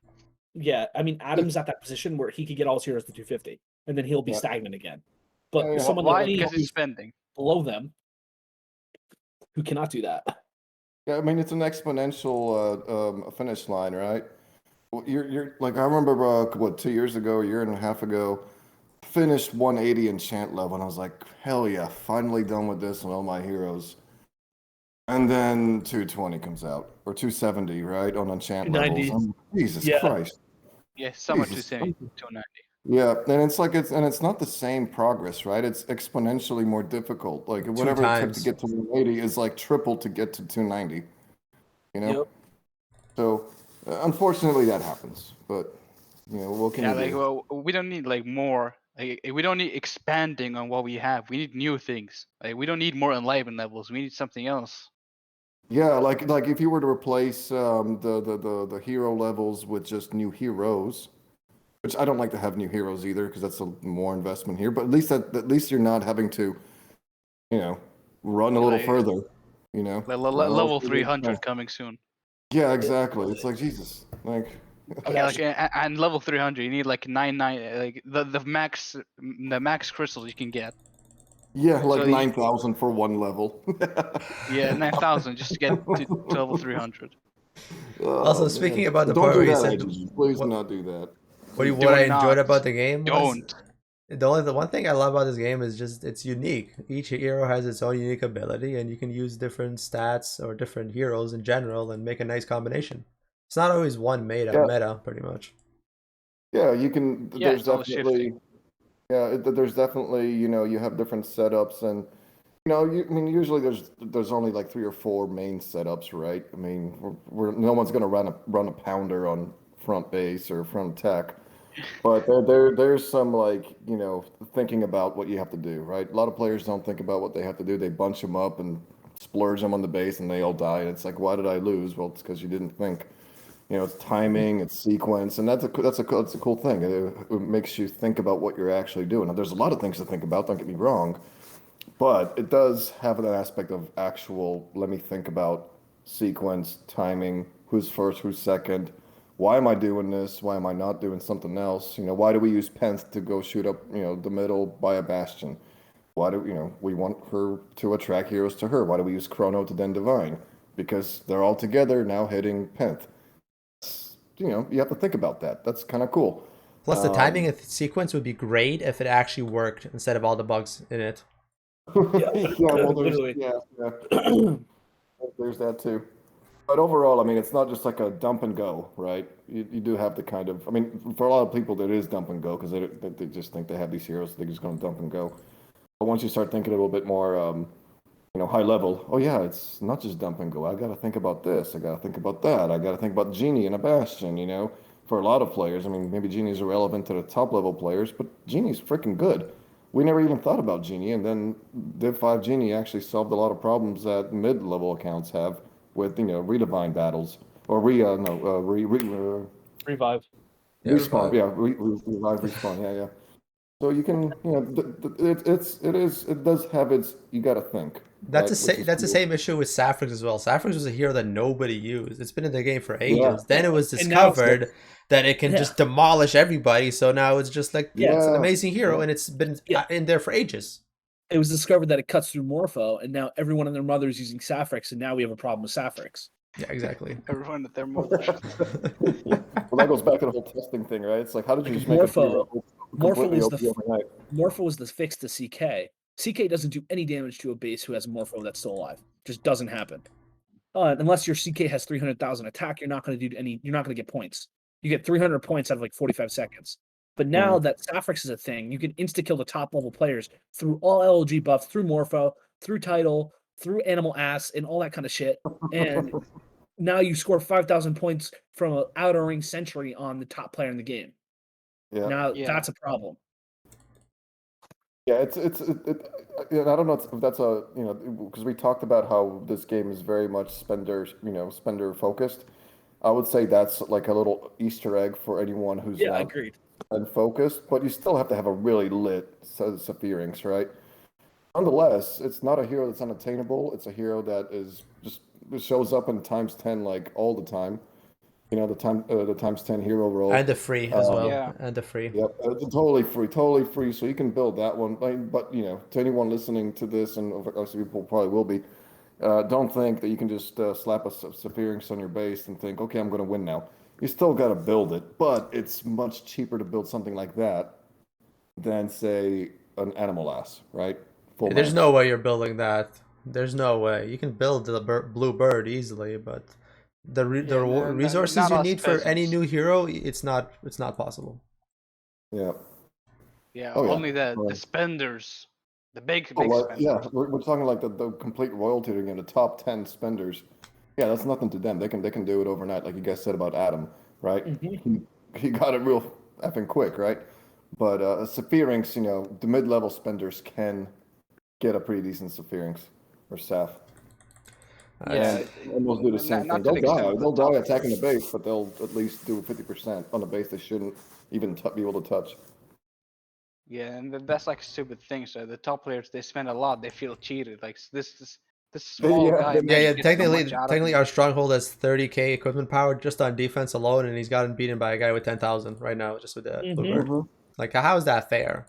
B: yeah, I mean Adam's at that position where he could get all his heroes to 250 and then he'll be
C: Yeah.
B: stagnant again.
C: Yeah,
B: But
C: yeah.
B: someone
D: Why?
B: like
D: Because
B: me
D: he's spending.
B: below them who cannot do that.
C: Yeah, I mean it's an exponential finish line, right? Well, you're like I remember what 2 years ago, a year and a half ago, finished 180 enchant level, and I was like, hell yeah, finally done with this and all my heroes. And then 220 comes out or 270, right, on enchant levels.
B: 290.
C: Jesus
B: Yeah.
C: Christ,
D: Yeah, somewhere
C: Jesus.
D: 270, 290.
C: Yeah, and it's not the same progress, right? It's exponentially more difficult. Like whatever it took to
A: times.
C: get to 180 is like triple to get to 290. You know.
B: Yep.
C: So, unfortunately, that happens. But you know, what can
D: Yeah,
C: you
D: like,
C: do?
D: well, we don't need like more. Like, we don't need expanding on what we have. We need new things. Like, we don't need more enlightenment levels. We need something else.
C: Yeah, like if you were to replace the hero levels with just new heroes, which I don't like to have new heroes either because that's a more investment here. But at least you're not having to, you know, run a little
D: Like,
C: further. You know, run a little
D: level
C: further.
D: 300 coming soon.
C: Yeah, exactly. It's like Jesus, like.
D: Yeah, like and level 300, you need like 99, like the max crystals you can get.
C: Yeah, like
D: So
C: 9,000 for one level.
D: yeah, 9,000 just to get to level 300.
A: Also,
C: Oh,
A: speaking
C: man.
A: about the
C: Don't
A: part
C: do
A: where you
C: that,
A: said
C: IGG. Please do
A: what
C: not do that.
A: what
D: Do
A: I enjoyed
D: not,
A: about the game was
D: don't.
A: the one thing I love about this game is just it's unique. Each hero has its own unique ability, and you can use different stats or different heroes in general and make a nice combination. It's not always one
C: Yeah,
A: meta, pretty much.
C: yeah, you can.
D: Yeah,
C: There's
D: it's always shifting.
C: definitely, yeah, there's definitely, you know, you have different setups, and I mean, usually there's only like three or four main setups, right? I mean, no one's gonna run a pounder on front base or front tech, but there's some like, you know, thinking about what you have to do, right? A lot of players don't think about what they have to do. They bunch them up and splurge them on the base, and they all die. And it's like, why did I lose? Well, it's because you didn't think. You know, it's timing, it's sequence, and that's a cool thing. It makes you think about what you're actually doing. Now, there's a lot of things to think about. Don't get me wrong, but it does have an aspect of actual. Let me think about sequence, timing, who's first, who's second. Why am I doing this? Why am I not doing something else? You know, why do we use Pence to go shoot up, you know, the middle by a bastion? Why do you know we want her to attract heroes to her? Why do we use Chrono to then Divine? Because they're all together now hitting Penth. You know, you have to think about that. That's kind of cool.
A: Plus, the timing
C: Um,
A: of the sequence would be great if it actually worked instead of all the bugs in it.
B: Yeah,
C: yeah, well,
B: literally.
C: there's that too. But overall, I mean, it's not just like a dump and go, right? You do have to kind of, I mean, for a lot of people, it is dump and go because they just think they have these heroes, they're just going to dump and go. But once you start thinking a little bit more, you know, high level, oh yeah, it's not just dump and go. I got to think about this. I got to think about that. I got to think about Genie and a Bastion, you know, for a lot of players. I mean, maybe Genie's irrelevant to the top level players, but Genie's freaking good. we never even thought about Genie, and then Div 5 Genie actually solved a lot of problems that mid-level accounts have with, redivine battles or
B: Revive.
A: Yeah,
C: respawn.
A: revive.
C: Yeah, revive respawn. Yeah, yeah. So you can, it does have its. You got to think,
A: That's
C: right?
A: the
C: Which is
A: that's the
C: cool.
A: same issue with Sapphirex as well. Sapphirex was a hero that nobody used. It's been in the game for
C: Yeah,
A: ages. Then it was
B: And now it's like,
A: discovered that it can
B: yeah,
A: just demolish everybody. So now it's just like
B: Yeah.
A: it's an
C: yeah,
A: amazing hero,
C: yeah.
A: and it's been
B: Yeah.
A: in there for ages.
B: it was discovered that it cuts through Morpho, and now everyone and their mother is using Sapphirex, and now we have a problem with Sapphirex.
A: Yeah, exactly.
D: Everyone at their mothers.
C: Well, that goes back to the whole testing thing, right? It's like, how did you
B: Like
C: just make a hero
B: Morpho
C: completely
B: was
C: OP overnight?
B: Morpho was the fix to CK. CK doesn't do any damage to a base who has Morpho that's still alive. Just doesn't happen. Unless your CK has 300,000 attack, you're not going to do any. You're not going to get points. You get 300 points out of like 45 seconds. But now that Sapphirex is a thing, you can insta kill the top level players through all LG buffs, through Morpho, through Title, through Animal Ass, and all that kind of shit. And now you score 5,000 points from an outer ring sentry on the top player in the game.
C: Yeah.
B: Now
D: Yeah.
B: that's a problem.
C: Yeah, and I don't know if that's a, because we talked about how this game is very much spender focused. I would say that's like a little Easter egg for anyone who's
B: Yeah,
C: not
B: agreed.
C: spend focused, but you still have to have a really lit Sephirinx, right? Nonetheless, it's not a hero that's unattainable. It's a hero that is just shows up in times 10 like all the time. The times 10 hero role.
A: And the free as well.
D: Yeah.
A: And the free.
C: Yep, it's totally free, totally free. So you can build that one. But to anyone listening to this, and obviously people probably will be, don't think that you can just slap a Sephirinx on your base and think, okay, I'm going to win now. You still got to build it, but it's much cheaper to build something like that than say an Animal Ass, right? Full
A: There's
C: max.
A: no way you're building that. There's no way. You can build the blue bird easily, but resources
D: not
A: you
D: us
A: need for any
D: peasants.
A: new hero, it's not possible.
C: Yeah.
D: Yeah,
C: Oh, yeah.
D: only the
C: Right.
D: spenders, the big
C: Yeah,
D: spenders.
C: we're talking like the complete royalty again, the top 10 spenders. Yeah, that's nothing to them. They can do it overnight, like you guys said about Adam, right? He got it real effing quick, right? But Sephirinx, the mid-level spenders can get a pretty decent Sephirinx or Saf.
D: Yeah,
C: And they'll do the same thing.
D: not to
C: They'll
D: the extent
C: die.
D: of the
C: They'll
D: top
C: die attacking the
D: players.
C: base, but they'll at least do 50% on a base they shouldn't even be able to touch.
D: Yeah, and that's like a stupid thing. So the top players, they spend a lot, they feel cheated. Like this small
C: Yeah,
D: guy
A: Yeah,
D: managed
A: yeah.
D: to get so much out of
A: Technically,
D: me.
A: our stronghold has 30k equipment power just on defense alone, and he's gotten beaten by a guy with 10,000 right now, just with the bluebird. Like, how is that fair?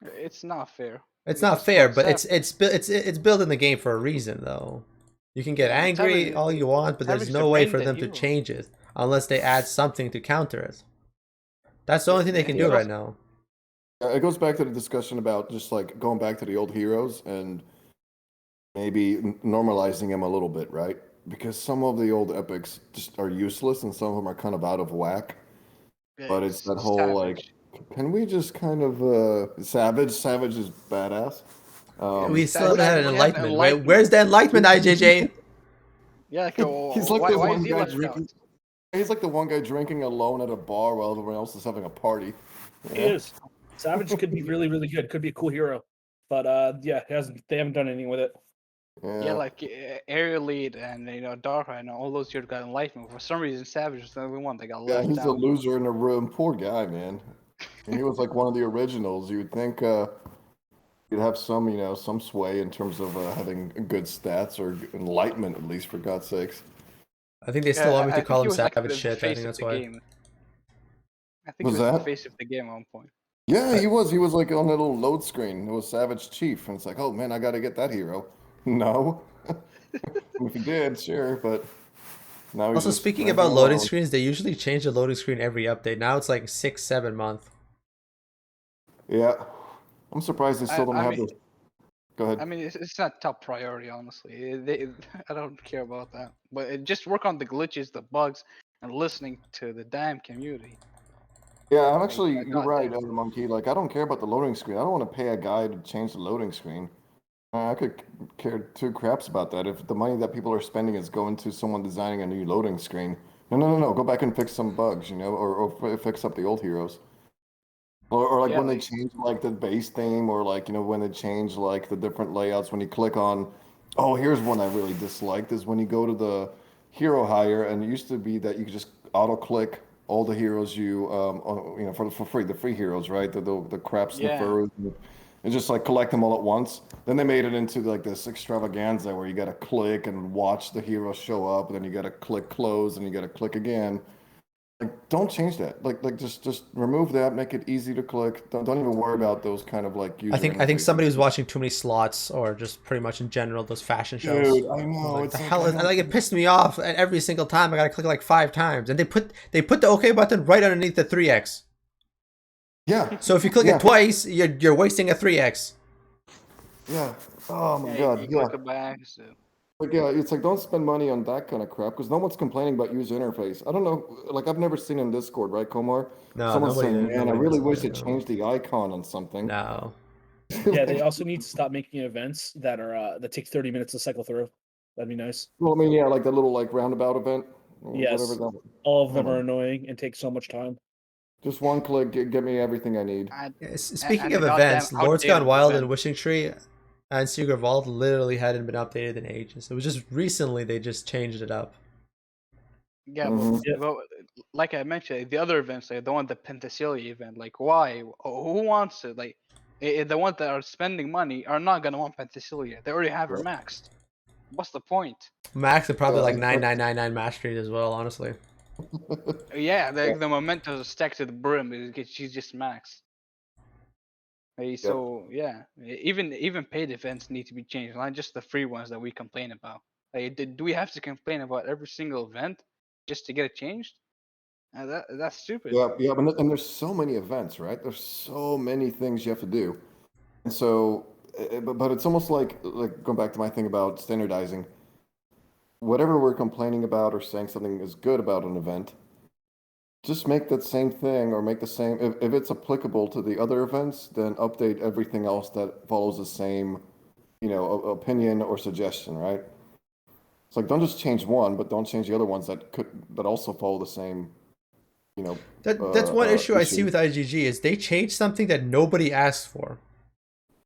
D: It's not fair.
A: It's not
D: Because
A: fair,
D: for
A: but
D: Seth,
A: it's built in the game for a reason, though. You can get
D: yeah,
A: angry all you want, but there's
D: Savage is a
A: no way
D: brain
A: for
D: dead
A: them to
D: hero.
A: change it unless they add something to counter it. That's the only thing they
D: And
A: can
D: he's
A: do right
D: also
A: now.
C: It goes back to the discussion about just like going back to the old heroes and maybe normalizing them a little bit, right? Because some of the old epics just are useless and some of them are kind of out of whack. But it's that whole like,
D: Savage.
C: can we just kind of Savage? Savage is badass.
A: We still haven't had an
D: We had an
A: enlightenment.
D: enlightenment.
A: Where's the enlightenment, IJJ?
D: Yeah, like,
C: He's like the
D: why is
C: one
D: he
C: guy
D: left out?
C: drinking. He's like the one guy drinking alone at a bar while everyone else is having a party.
B: He is. Savage could be really, really good. Could be a cool hero. But yeah, they haven't done anything with it.
D: Yeah, like Aerial Lead and Darkrai and all those heroes got enlightenment. For some reason, Savage was the only one that got
C: Yeah,
D: left
C: he's a
D: out.
C: loser in the room. Poor guy, man. And he was like one of the originals. You would think he'd have some sway in terms of having good stats or enlightenment, at least, for God's sakes.
A: I think they still want me
D: I
A: to
D: think
A: call
D: he
A: him
D: was like
A: savage
D: the
A: shit. I
D: face
A: think
D: of
A: that's
D: the
A: why.
D: game. I think
C: Was
D: he was the
C: that?
D: face of the game at one point.
C: Yeah, he was. He was like on a little load screen. It was Savage Chief, and it's like, oh man, I got to get that hero. No, if he did, sure, but now he's
A: Also,
C: just
A: speaking
C: drinking
A: about loading
C: alone.
A: screens, they usually change the loading screen every update. Now it's like 6-7 months.
C: Yeah, I'm surprised they still don't
D: I
C: have
D: mean,
C: the. Go ahead.
D: it's not top priority, honestly. I don't care about that. But just work on the glitches, the bugs, and listening to the damn community.
C: Yeah, I'm
D: Like,
C: actually. You're right,
D: goddamn.
C: Monkey. Like, I don't care about the loading screen. I don't want to pay a guy to change the loading screen. I could care two craps about that. If the money that people are spending is going to someone designing a new loading screen, no. Go back and fix some bugs, or fix up the old heroes. Or like
D: Yeah,
C: when they
D: like
C: change like the base theme, or like when they change like the different layouts. When you click on, oh, here's one I really disliked is when you go to the hero hire, and it used to be that you could just auto click all the heroes for free, the free heroes, right? The crap
D: yeah.
C: sniffers, and just like collect them all at once. Then they made it into like this extravaganza where you got to click and watch the heroes show up, and then you got to click close, and you got to click again. Like, don't change that. Like, just remove that. Make it easy to click. Don't even worry about those kind of like
A: I
C: user
A: think
C: interfaces.
A: somebody was watching too many slots, or just pretty much in general those fashion shows.
C: Dude, I
A: I was
C: know.
A: like, the
C: It's like
A: hell
C: I
A: is
C: don't.
A: like it pissed me off, and every single time I gotta click like 5 times, and they put the OK button right underneath the 3x.
C: Yeah,
A: So if you click
C: yeah,
A: it twice, you're wasting a 3x.
C: yeah. Oh my
D: Yeah,
C: God,
D: you
C: yeah.
D: click it by accident.
C: Like, yeah, it's like don't spend money on that kind of crap because no one's complaining about user interface. I don't know. Like, I've never seen in Discord, right, Komar?
A: No,
C: Someone saying, "Man, I
A: nobody
C: really
A: does
C: wish
A: that.
C: they
A: No,
C: changed the icon on something."
A: no.
B: Yeah, they
C: Like,
B: also need to stop making events that are that take 30 minutes to cycle through. That'd be nice.
C: well, I mean, yeah, like the little like roundabout event, or whatever
B: Yes,
C: that.
B: all of
C: Oh
B: them
C: my,
B: are annoying and take so much time.
C: just one click, get me everything I need.
D: And
A: Speaking
D: and the
A: of
D: goddamn
A: events, Lords Gone
D: outdated
A: Wild and
D: event.
A: Wishing Tree and Secret Vault literally hadn't been updated in ages. It was just recently they just changed it up.
D: Yeah, but
C: Hmm.
B: Yep.
D: well, like I mentioned, the other events, like the one, the Penthesilea event, like why? Who wants it? Like the ones that are spending money are not gonna want Penthesilea. They already have her maxed. What's the point?
A: Max is probably
C: Yeah,
A: like 9999 mastery as well, honestly.
D: Yeah,
C: yeah,
D: the momentum is stacked to the brim. She's just maxed.
C: yep.
D: So yeah, even paid events need to be changed, not just the free ones that we complain about. Like, do we have to complain about every single event just to get it changed? That's stupid.
C: Yeah, yeah, and there's so many events, right? There's so many things you have to do, and so, but it's almost like going back to my thing about standardizing. Whatever we're complaining about or saying something is good about an event, just make that same thing or make the same. If it's applicable to the other events, then update everything else that follows the same, opinion or suggestion, right? It's like don't just change one, but don't change the other ones that also follow the same, you know,
A: That's one issue I see
C: issue.
A: with IGG is they changed something that nobody asked for.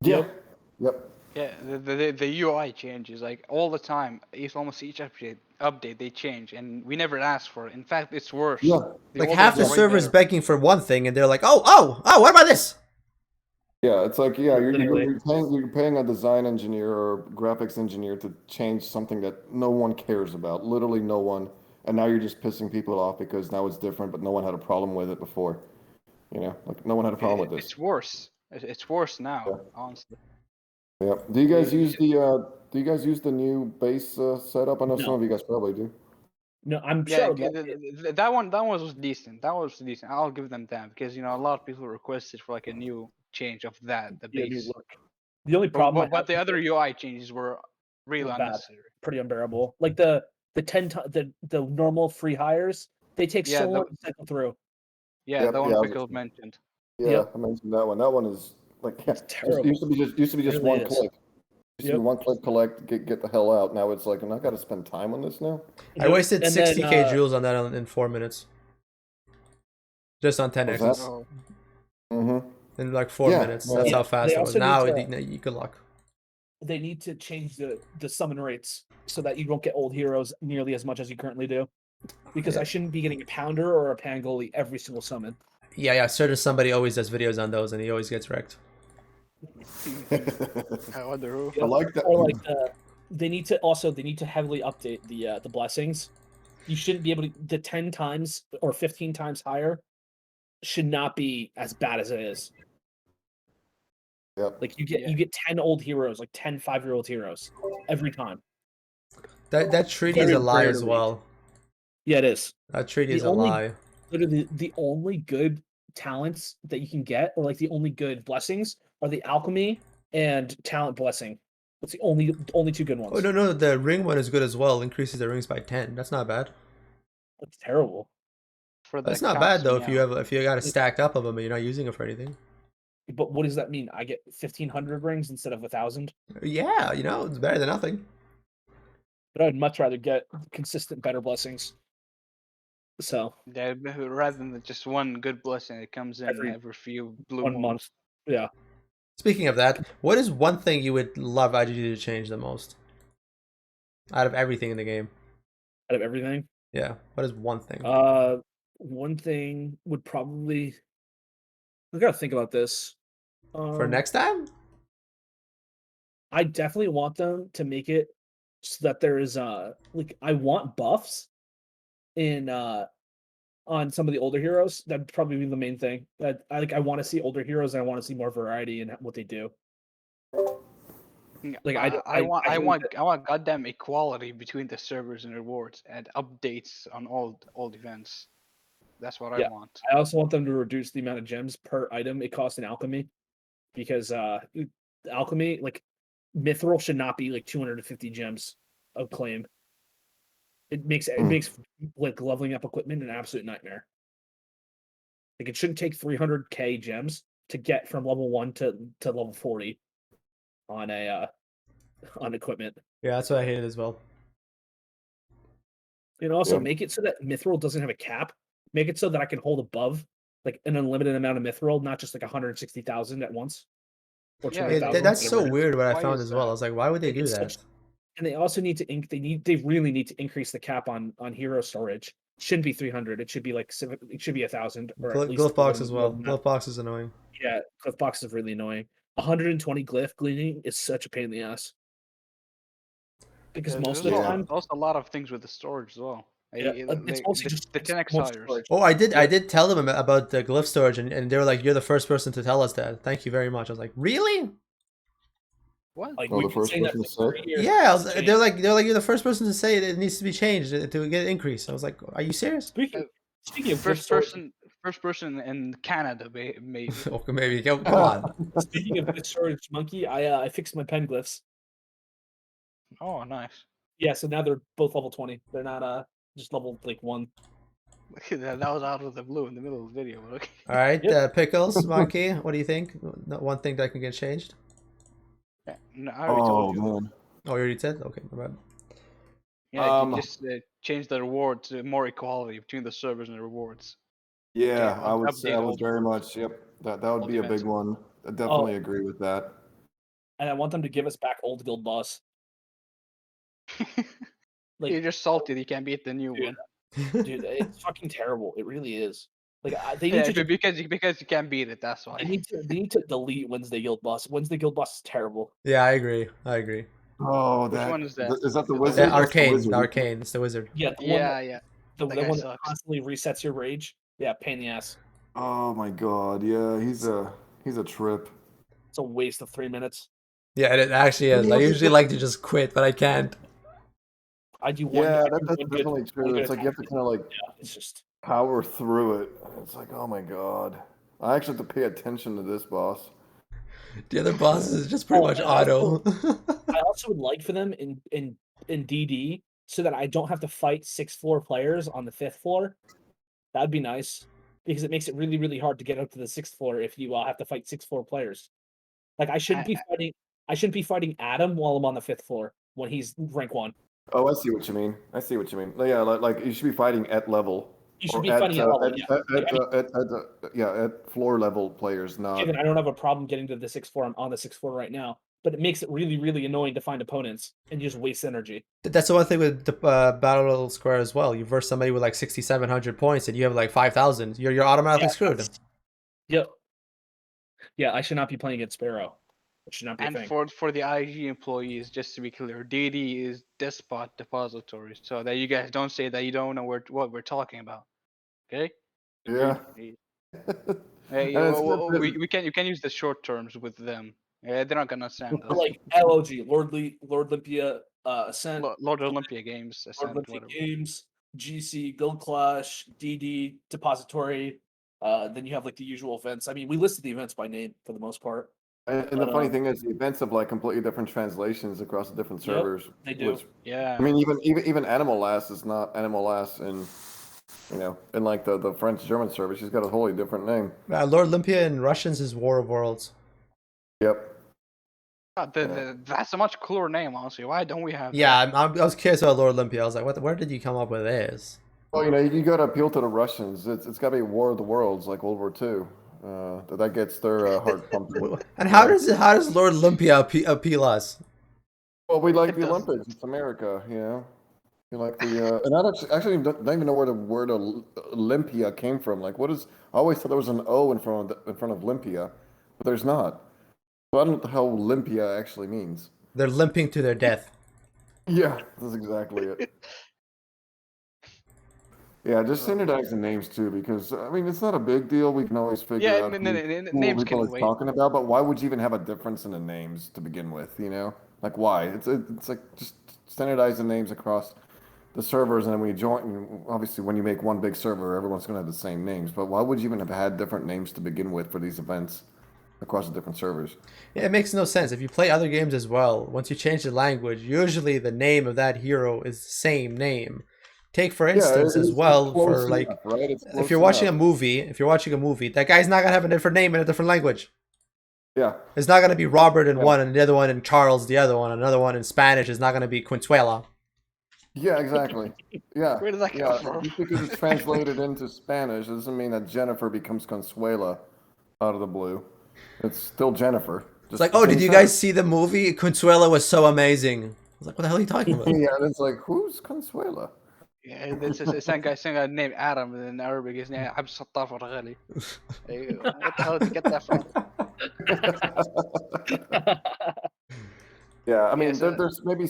C: Yeah,
B: Yep.
C: yep.
D: Yeah, the UI changes like all the time. Almost each update they change, and we never ask for it. In fact, it's worse.
C: Yeah,
D: The
A: Like
D: old
A: half
D: ones
A: the
D: are
C: yeah,
D: way
A: servers
D: better.
A: begging for one thing, and they're like, oh, what about this?
C: yeah. It's like, yeah,
B: Literally.
C: you're paying a design engineer or graphics engineer to change something that no one cares about, literally no one. And now you're just pissing people off because now it's different, but no one had a problem with it before. Like no one had a problem with this.
D: It's worse. It's worse
C: Yeah,
D: now, honestly.
C: yeah. Do you guys
D: You
C: use the new base setup? I know some
B: No,
C: of you guys probably do.
B: no, I'm sure
D: Yeah,
B: I would like it.
D: that one was decent. That was decent. I'll give them that because a lot of people requested for like a new change of the
B: Yeah, new
D: base.
B: look. The only
D: But
B: problem I have
D: the
B: with
D: other
B: it
D: UI changes were really
B: were bad,
D: unnecessary.
B: pretty unbearable. Like the 10 the normal free hires, they take
D: Yeah,
B: so long to cycle through.
D: the
C: Yep, yeah,
D: one Pickle mentioned.
C: yeah.
B: Yep,
C: I mentioned that one. That one is like yeah,
B: it's
C: just
B: terrible.
C: used to be
B: It
C: just
B: really
C: one
B: is.
C: click. Used to be
B: Yep.
C: one click, collect, get the hell out. Now it's like, and I got to spend time on this now.
A: I
B: Yep.
A: wasted
B: And then
A: 60k joules on that in 4 minutes, just on 10
C: Was that?
A: X's
D: Oh,
C: Mm-hmm.
A: in like four
C: Yeah,
A: minutes.
C: yeah,
A: That's
B: yeah,
A: how
B: they
A: fast it was.
B: also need
A: Now
B: to
A: good luck.
B: change the summon rates so that you don't get old heroes nearly as much as you currently do. Because
A: Yeah,
B: I shouldn't be getting a pounder or a pangoli every single summon.
A: yeah. Certain somebody always does videos on those, and he always gets wrecked.
D: I wonder who.
C: I
B: Yep.
C: like that.
B: Or like they need to heavily update the blessings. You shouldn't be able to the 10 times or 15 times higher should not be as bad as it is.
C: Yep.
B: Like you
D: Yeah,
B: get 10 old heroes, like 10 5-year-old heroes every time.
A: That treaty is
B: Very
A: a lie as
B: rarely.
A: well.
B: Yeah, it is.
A: That treaty
B: The
A: is a
B: only
A: lie.
B: literally the only good talents that you can get, or like the only good blessings, are the alchemy and talent blessing. That's the only two good
A: Oh
B: ones.
A: no, the ring one is good as well. Increases the rings by 10. That's not bad.
B: That's terrible.
D: for
A: That's
D: that
A: not bad
D: counts
A: though
D: me
A: if you
D: out.
A: got a stacked up of them and you're not using it for anything.
B: But what does that mean? I get 1,500 rings instead of 1,000.
A: Yeah, it's better than nothing.
B: But I'd much rather get consistent, better blessings. So
D: Yeah, rather than just one good blessing, it comes in
B: Every
D: every few blue
B: 1
D: moons.
B: month. Yeah.
A: Speaking of that, what is one thing you would love IGG to change the most out of everything in the game?
B: Out of everything.
A: Yeah, what is one thing?
B: One thing would probably. I gotta think about this.
A: For next time?
B: I definitely want them to make it so that there is like I want buffs in on some of the older heroes. That'd probably be the main thing. That I want to see older heroes and I want to see more variety in what they do. Like I hate that.
D: I want goddamn equality between the servers and rewards and updates on all events. That's what I
B: Yeah.
D: want.
B: I also want them to reduce the amount of gems per item it costs in alchemy, because alchemy, like mithril, should not be like 250 gems of claim. It makes like leveling up equipment an absolute nightmare. Like it shouldn't take 300k gems to get from level 1 to level 40 on a on equipment.
A: Yeah, that's what I hated as well.
B: And also
C: Yeah.
B: make it so that mithril doesn't have a cap. Make it so that I can hold above like an unlimited amount of mithril, not just like 160,000 at once. Or
D: Yeah,
B: 20,000.
A: That's so
B: whatever it is.
A: weird what I
D: Why
A: found
D: is
A: as well. I
D: that?
A: was like, why would they
B: It
A: do
B: is
A: that?
B: such, and they also need to they really need to increase the cap on hero storage. It shouldn't be 300. It should be like it should be 1,000 or at least
A: Glyph box as
B: more
A: well.
B: than that.
A: Glyph box is annoying.
B: Yeah, cliff box is really annoying. 120 glyph gleaning is such a pain in the ass. Because
D: There's
B: most of the
C: Yeah.
B: time,
D: also a lot of things with the storage as well.
B: yeah, it's mostly just
D: The
B: it's
D: 10x
B: more
D: tires.
B: storage.
A: Oh, I did
B: Yeah.
A: tell them about the glyph storage, and they were like, "You're the first person to tell us that. Thank you very much." I was like, "Really?"
D: What?
B: Like
C: Oh,
B: we've
C: the
B: been
C: first
B: saying that
C: person to
B: for
C: say?
B: 3 years.
A: Yeah,
B: It's
A: they're
B: changed.
A: like, "You're the first person to say it needs to be changed to get increased." I was like, "Are you serious?"
B: Speaking of glyph
D: First
B: storage,
D: person in Canada, maybe.
A: Okay, maybe come on.
B: speaking of glyph storage, monkey, I fixed my pen glyphs.
D: Oh, nice.
B: Yeah, so now they're both level 20. They're not just level like 1.
D: That was out of the blue in the middle of the video. But okay.
A: All right,
B: Yep.
A: pickles, monkey. What do you think? One thing that can get changed.
D: Yeah, no, I already told you.
C: Man.
A: Oh, you already said. Okay, my bad.
D: Yeah,
C: Um,
D: just change the reward to more equality between the servers and the rewards.
C: Yeah,
D: Yeah,
C: I would say
D: update
C: I
D: all
C: would
D: the
C: very
D: rewards.
C: much. Yep, that would
B: All
C: be
B: the
C: a big
B: events.
C: one. I definitely agree with that.
B: And I want them to give us back old guild boss. Like,
D: You're just salty that you can't beat the new
B: dude,
D: one.
B: dude, it's fucking terrible. It really is. Like they need
D: Yeah,
B: to just,
D: because you can't beat it. That's why.
B: they need to delete Wednesday guild boss. Wednesday guild boss is terrible.
A: Yeah, I agree. I agree.
C: Oh,
D: Which one is that?
C: is that the
D: The
C: wizard?
A: The
C: That's the
A: arcane,
C: wizard.
A: the arcane. It's the wizard.
B: Yeah, the one
D: Yeah, yeah.
B: the
D: That
B: one
D: guy
B: that
D: sucks.
B: constantly resets your rage. Yeah, pain in the ass.
C: Oh my god, yeah, he's a trip.
B: It's a waste of 3 minutes.
A: Yeah, it actually is. I usually like to just quit, but I can't.
B: I do one.
C: Yeah,
B: I do
C: that's
B: one
C: definitely
B: good,
C: true.
B: one good
C: It's like you have
B: attack.
C: to kind of like
B: Yeah, it's just.
C: power through it. It's like, oh my god, I actually have to pay attention to this boss.
A: The other bosses is just pretty
B: Oh,
A: much
B: and
A: auto.
B: I also would like for them in DD so that I don't have to fight 6th floor players on the 5th floor. That'd be nice because it makes it really, really hard to get up to the 6th floor if you have to fight 6th floor players. Like I shouldn't be fighting. I shouldn't be fighting Adam while I'm on the 5th floor when he's rank 1.
C: Oh, I see what you mean. I see what you mean. Yeah, like you should be fighting at level.
B: You should
C: Or
B: be fighting at level. Yeah. Like, I mean,
C: at floor level players, not.
B: given I don't have a problem getting to the 6th floor. I'm on the 6th floor right now, but it makes it really, really annoying to find opponents and just waste energy.
A: That's the one thing with the Battle Square as well. You verse somebody with like 6,700 points and you have like 5,000. You're automatically
B: Yeah,
A: screwed.
B: Yep. Yeah, I should not be playing against Sparrow. It should not be a
D: And
B: thing.
D: for the IG employees, just to be clear, DD is Despot Depository, so that you guys don't say that you don't know what we're talking about. Okay?
C: Yeah.
D: Hey,
C: And it's good that-
D: we can you can use the short terms with them. Yeah, they're not gonna understand
B: But
D: us.
B: like LOG, Lord Olympia, Ascent,
D: Lord Olympia Games,
B: Lord
D: Ascent,
B: Olympia
D: whatever.
B: Games, GC, Guild Clash, DD, Depository. Then you have like the usual events. I mean, we listed the events by name for the most part.
C: And the funny thing is, the events have like completely different translations across the different
B: Yep,
C: servers.
B: they do.
C: Which,
D: Yeah.
C: I mean, even Animal Lass is not Animal Lass in, in like the French German server. She's got a wholly different name.
A: Lord Olympia in Russians is War of Worlds.
C: Yep.
D: That's a much cooler name, honestly. Why don't we have
A: Yeah,
D: that?
A: I was curious about Lord Olympia. I was like, where did you come up with this?
C: Well, you got to appeal to the Russians. It's got to be War of the Worlds, like World War II. That gets their heart pumping.
A: And
C: you know?
A: how does Lord Olympia appeal us?
C: Well, we like
D: It
C: the
D: does.
C: Olympics. It's America, You like the and I actually don't even know where the word Olympia came from. Like, what is? I always thought there was an O in front of Olympia, but there's not. So I don't know what the hell Olympia actually means.
A: They're limping to their death.
C: Yeah, that's exactly it. Yeah, just standardize the names too, because I mean it's not a big deal. We can always figure
D: Yeah,
C: out who
D: names
C: people
D: can
C: are
D: wait.
C: talking about. But why would you even have a difference in the names to begin with? Like why? It's like just standardize the names across the servers, and then when you join, obviously when you make one big server, everyone's going to have the same names. But why would you even have had different names to begin with for these events across the different servers?
A: Yeah, it makes no sense. If you play other games as well, once you change the language, usually the name of that hero is the same name. Take for
C: Yeah,
A: instance as
C: it's
A: well
C: close
A: for like
C: enough, right? It's
A: if
C: close
A: you're watching
C: enough.
A: a movie, that guy's not gonna have a different name in a different language.
C: Yeah,
A: It's not gonna be Robert in
C: yeah,
A: one and the other one and Charles the other one. Another one in Spanish is not gonna be Quintuela.
C: yeah, exactly. Yeah,
D: Where did that come
C: yeah.
D: from?
C: Just because it's translated into Spanish doesn't mean that Jennifer becomes Consuela out of the blue. It's still Jennifer.
A: It's
C: Just
A: like,
C: the
A: oh,
C: same
A: did you
C: sentence.
A: guys see the movie? Quintuela was so amazing. I was like, what the hell are you talking about?
C: Yeah, and it's like, who's Consuela?
D: Yeah, this is some guy named Adam in Arabic. His name Abd Sattar Farghali. What the hell did you get that from?
C: Yeah, I
D: Yeah,
C: mean,
D: so
C: there's maybe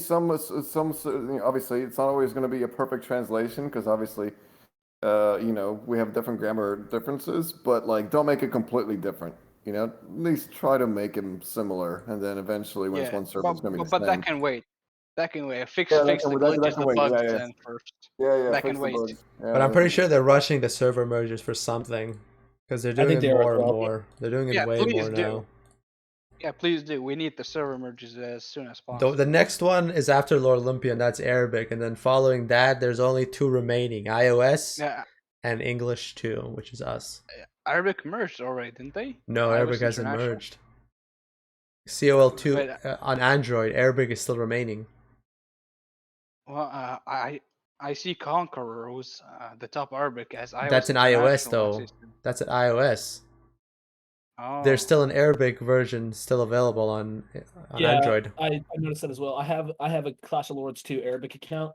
C: obviously, it's not always going to be a perfect translation because obviously, we have different grammar differences, but like, don't make it completely different. At least try to make them similar, and then eventually, when it's
D: yeah,
C: one server, it's going to be
D: but
C: the
D: that
C: same.
D: can wait. That can wait. Fix
C: Yeah,
D: fix the
C: that
D: glitches,
C: can
D: the
C: wait.
D: bugs,
C: Yeah,
D: then first.
C: yeah.
D: That can
C: Fix the
D: wait.
C: bugs.
A: But
C: Yeah,
A: I'm
C: that
A: pretty
C: can
A: sure
C: wait.
A: they're rushing the server merges for something because they're
B: I
A: doing
B: think
A: it
B: they are as
A: more and
B: well.
A: more. They're doing it
D: Yeah,
A: way more
D: please do.
A: now.
D: Yeah, please do. We need the server merges as soon as
A: The
D: possible.
A: next one is after Lord Olympia, and that's Arabic. And then following that, there's only two remaining: iOS
D: Yeah,
A: and English 2, which is us.
D: Arabic merged already, didn't they?
A: No,
D: I
A: Arabic
D: was
A: hasn't
D: international.
A: merged. COL2
D: Wait,
A: on Android, Arabic is still remaining.
D: well, I see Conqueror, who's the top Arabic as
A: That's
D: iOS
A: an iOS
D: International
A: though.
D: system.
A: That's an iOS. There's
D: Oh,
A: still an Arabic version still available on
B: Yeah,
A: Android.
B: I noticed that as well. I have a Clash of Lords 2 Arabic account,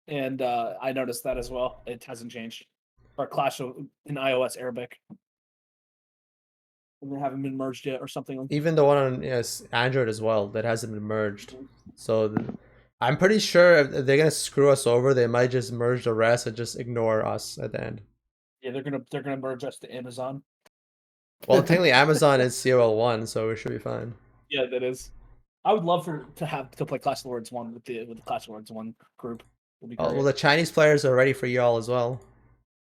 B: and I noticed that as well. It hasn't changed. Or Clash of in iOS Arabic, and they haven't been merged yet, or something.
A: Even the one on Android as well that hasn't been merged. So I'm pretty sure if they're gonna screw us over, they might just merge the rest and just ignore us at the end.
B: Yeah, they're gonna merge us to Amazon.
A: Well, technically Amazon is COL1, so we should be fine.
B: Yeah, that is. I would love to play Clash of Lords 1 with the Clash of Lords 1 group. Would be
A: Oh,
B: great.
A: well, the Chinese players are ready for y'all as well.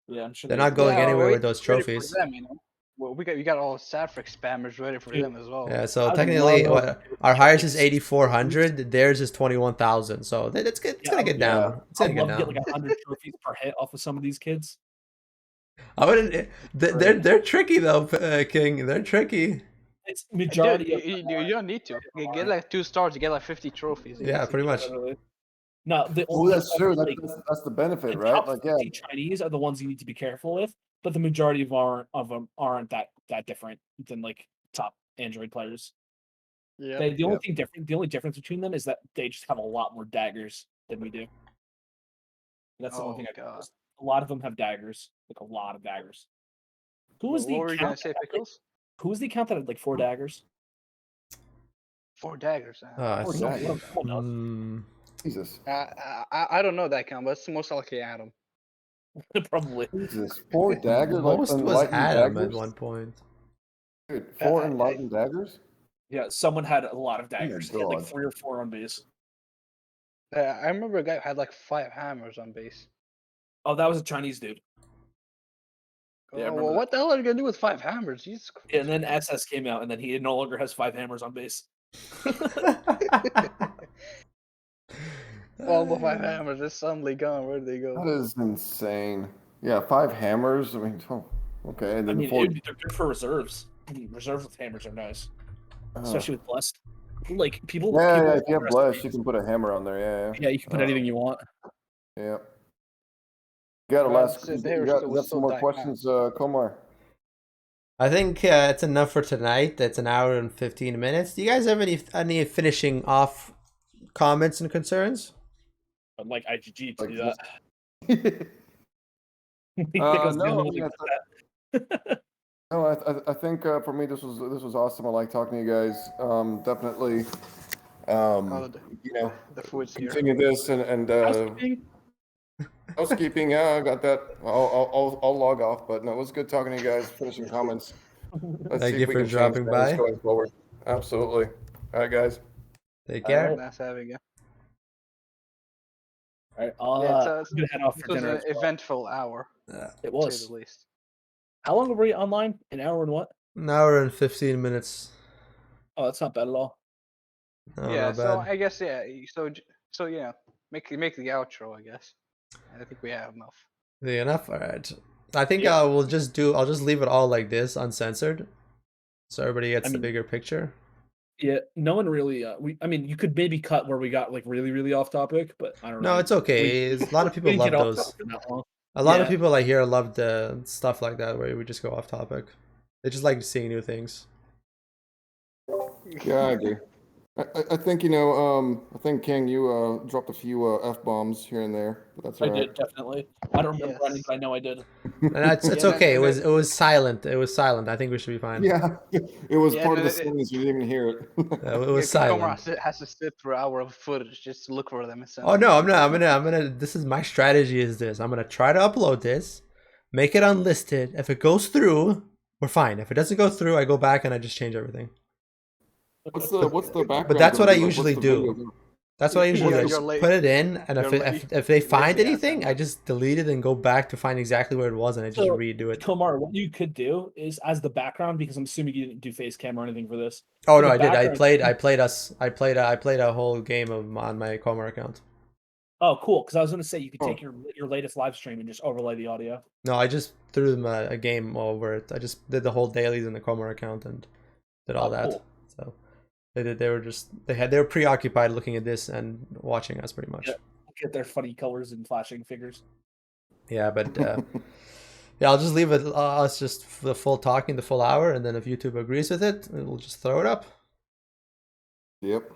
B: Yeah, I'm sure
A: They're
B: they
A: not
B: would be.
A: going
D: yeah,
A: anywhere with
D: wait,
A: those
D: ready for
A: trophies.
D: them, you know. Well, we got all Sapphic spammers ready for
B: Dude,
D: them as well.
A: Yeah, so
B: I would
A: technically,
B: love
A: our highest is
B: like
A: 8,400. Theirs is 21,000. So it's good. It's
B: Yeah,
A: gonna get
C: Yeah.
A: down. It's
B: I
A: gonna
B: would
A: get
B: love to get like
A: down.
B: 100 trophies per hit off of some of these kids.
A: I wouldn't.
B: Great.
A: They're tricky though, King. They're tricky.
B: It's
D: Dude,
B: majority of them
D: you
B: are.
D: don't need to. You get like 2 stars, you get like 50 trophies.
A: Yeah,
D: Easy.
A: pretty much.
B: Literally. No,
C: Oh, that's true.
B: like,
C: That's the benefit,
B: the
C: right?
B: top
C: Like, yeah,
B: 50 Chinese are the ones you need to be careful with, but the majority of them aren't that different than like top Android players.
D: Yeah.
B: The only difference between them is that they just have a lot more daggers than we do. That's the only
D: Oh
B: thing I've
D: god.
B: noticed. A lot of them have daggers, like a lot of daggers. Who was
D: What
B: the
D: were you gonna
B: account?
D: say, Pickles?
B: Who was the account that had like 4 daggers?
D: 4 daggers.
B: Or
C: Oh,
B: no,
C: daggers.
B: one else.
C: Jesus.
D: I don't know that count, but it's most likely Adam.
B: Probably.
C: Jesus. 4 daggers, like
A: Most was
C: enlightened
A: Adam at
C: daggers?
A: one point.
C: Dude, four enlightened daggers?
B: Yeah, someone had a lot of
C: Oh my
B: daggers. He had like
C: God.
B: 3 or 4 on base.
D: I remember a guy who had like 5 hammers on base.
B: Oh, that was a Chinese dude. Yeah, I
D: Oh,
B: remember
D: well,
B: that.
D: what the hell are you gonna do with 5 hammers? Jesus Christ.
B: And then SS came out, and then he no longer has 5 hammers on base.
D: All the 5 hammers are suddenly gone. Where did they go?
C: That is insane. Yeah, 5 hammers. I mean, okay. And
B: I
C: then
B: mean,
C: four.
B: they're good for reserves. Reserves with hammers are nice,
C: uh,
B: especially with blessed. Like people.
C: yeah, if you have
B: underestimate-
C: bless, you can put a hammer on there. Yeah.
B: Yeah, you can put anything you want.
C: Yeah. got a
D: Well,
C: last.
D: the
C: You
D: hair
C: got,
D: still
C: you
D: was
C: got
D: still
C: some more
D: dying
C: questions, Komar?
A: I think it's enough for tonight. It's an hour and 15 minutes. Do you guys have any finishing off comments and concerns?
B: I'd like IGG to
C: Like
B: do
C: just-
B: that. Because the
C: no,
B: only
C: I mean,
B: one that does that.
C: no, I think for me this was awesome. I like talking to you guys. Definitely,
D: Oh,
C: you know,
D: the food's here.
C: continue this and
B: Housekeeping?
C: housekeeping. Yeah, I got that. I'll log off. But no, it was good talking to you guys. Finishing comments. Let's
A: Thank
C: see
A: you
C: if we
A: for
C: can change
A: dropping
C: things
A: by.
C: going forward. Absolutely. All right, guys.
A: Take
B: All
A: care.
B: right.
D: Nice having you.
B: All right,
D: Yeah,
B: I'm gonna head off
D: this
B: for
D: was
B: dinner.
D: an
B: as well.
D: eventful hour,
B: It
D: to say
B: was.
D: the least.
B: How long were we online? An hour and what?
A: An hour and 15 minutes.
B: Oh, that's not bad at all.
A: No,
D: Yeah,
A: not
D: so
A: bad.
D: I guess so yeah, make the outro, I guess. And I think we have enough.
A: Big enough? Alright. I think
B: Yeah.
A: I'll just leave it all like this, uncensored. So everybody gets
B: I
A: the
B: mean-
A: bigger picture.
B: Yeah, no one really. I mean, you could maybe cut where we got like really, really off topic, but I don't know.
A: No, it's okay. A lot of people
B: We didn't
A: love
B: get off
A: those.
B: topic for that long.
A: A lot of
B: Yeah.
A: people I hear love the stuff like that where we just go off topic. They just like seeing new things.
C: Yeah, I agree. I think I think King, you dropped a few f-bombs here and there, but that's
B: I
C: all right.
B: did definitely. I don't remember any,
D: Yes.
B: but I know I did.
A: And it's
D: Yeah,
A: okay.
D: and
A: It was silent. It was silent. I think we should be fine.
C: Yeah, it was
D: Yeah,
C: part of
D: no,
C: the scenes. You didn't even hear it.
A: It was
D: Komar
A: silent.
D: has to sit through an hour of footage just to look for them. And send
A: Oh
D: them.
A: no, I'm not. I'm gonna. This is my strategy. Is this? I'm gonna try to upload this, make it unlisted. If it goes through, we're fine. If it doesn't go through, I go back and I just change everything.
C: What's the background?
A: But that's what I
C: gonna be like?
A: usually
C: What's the
A: do.
C: video?
A: That's what I usually do. I
D: You're
A: just
D: late.
A: put it in, and if
D: You're
A: if they find
D: lazy ass
A: anything, I
D: Emma.
A: just delete it and go back to find exactly where it was, and I just
B: So,
A: redo it.
B: Komar, what you could do is as the background, because I'm assuming you didn't do face cam or anything for this.
A: Oh
B: for
A: no,
B: the
A: I did. I
B: background-
A: played a whole game on my Komar account.
B: Oh, cool. Because I was going to say you could
C: Oh.
B: take your latest live stream and just overlay the audio.
A: No, I just threw them a game over it. I just did the whole dailies in the Komar account and did all
B: Oh,
A: that.
B: cool.
A: So they were preoccupied looking at this and watching us pretty much.
B: Yeah. Get their funny colors and flashing figures.
A: Yeah, but yeah, I'll just leave it us just for the full talking, the full hour, and then if YouTube agrees with it, we'll just throw it up.
C: Yep.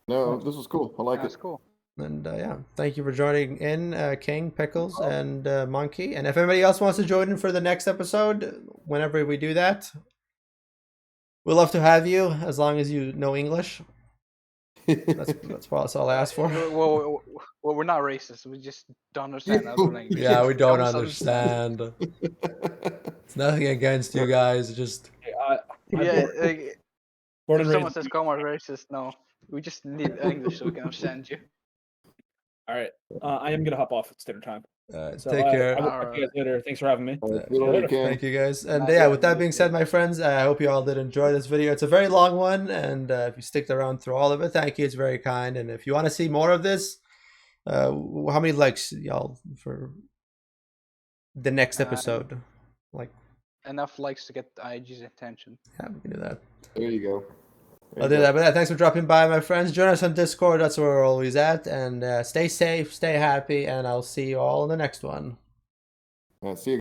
C: No, this was cool. I like
D: That's
C: it.
D: cool.
A: And yeah, thank you for joining in, King, Pickles, and Monkey. And if anybody else wants to join in for the next episode, whenever we do that, we'd love to have you as long as you know English. That's all I ask for.
D: Well, we're not racist. We just don't understand other language.
A: Yeah, we don't
D: Almost
A: understand. It's nothing against you guys. Just
B: I
D: Yeah,
B: born,
D: like,
B: born
D: if
B: and
D: someone
B: raised.
D: says Komar racist, no. We just need English so we can understand you.
B: All right. I am going to hop off. It's dinner time. So
A: take care.
B: I will talk to you guys later. Thanks for having me.
C: All right, see you later, King.
A: Thank you guys. And
D: Nice
A: yeah, with
D: having
A: that
D: you.
A: being said, my friends, I hope you all did enjoy this video. It's a very long one, and if you stick around through all of it, thank you. It's very kind. And if you want to see more of this, how many likes y'all for the next episode? Like,
D: Enough likes to get IG's attention.
A: yeah, we can do that.
C: There you go. There
A: I'll
C: you
A: do
C: go.
A: that. But yeah, thanks for dropping by, my friends. Join us on Discord. That's where we're always at. And stay safe, stay happy, and I'll see you all in the next one.
C: See you.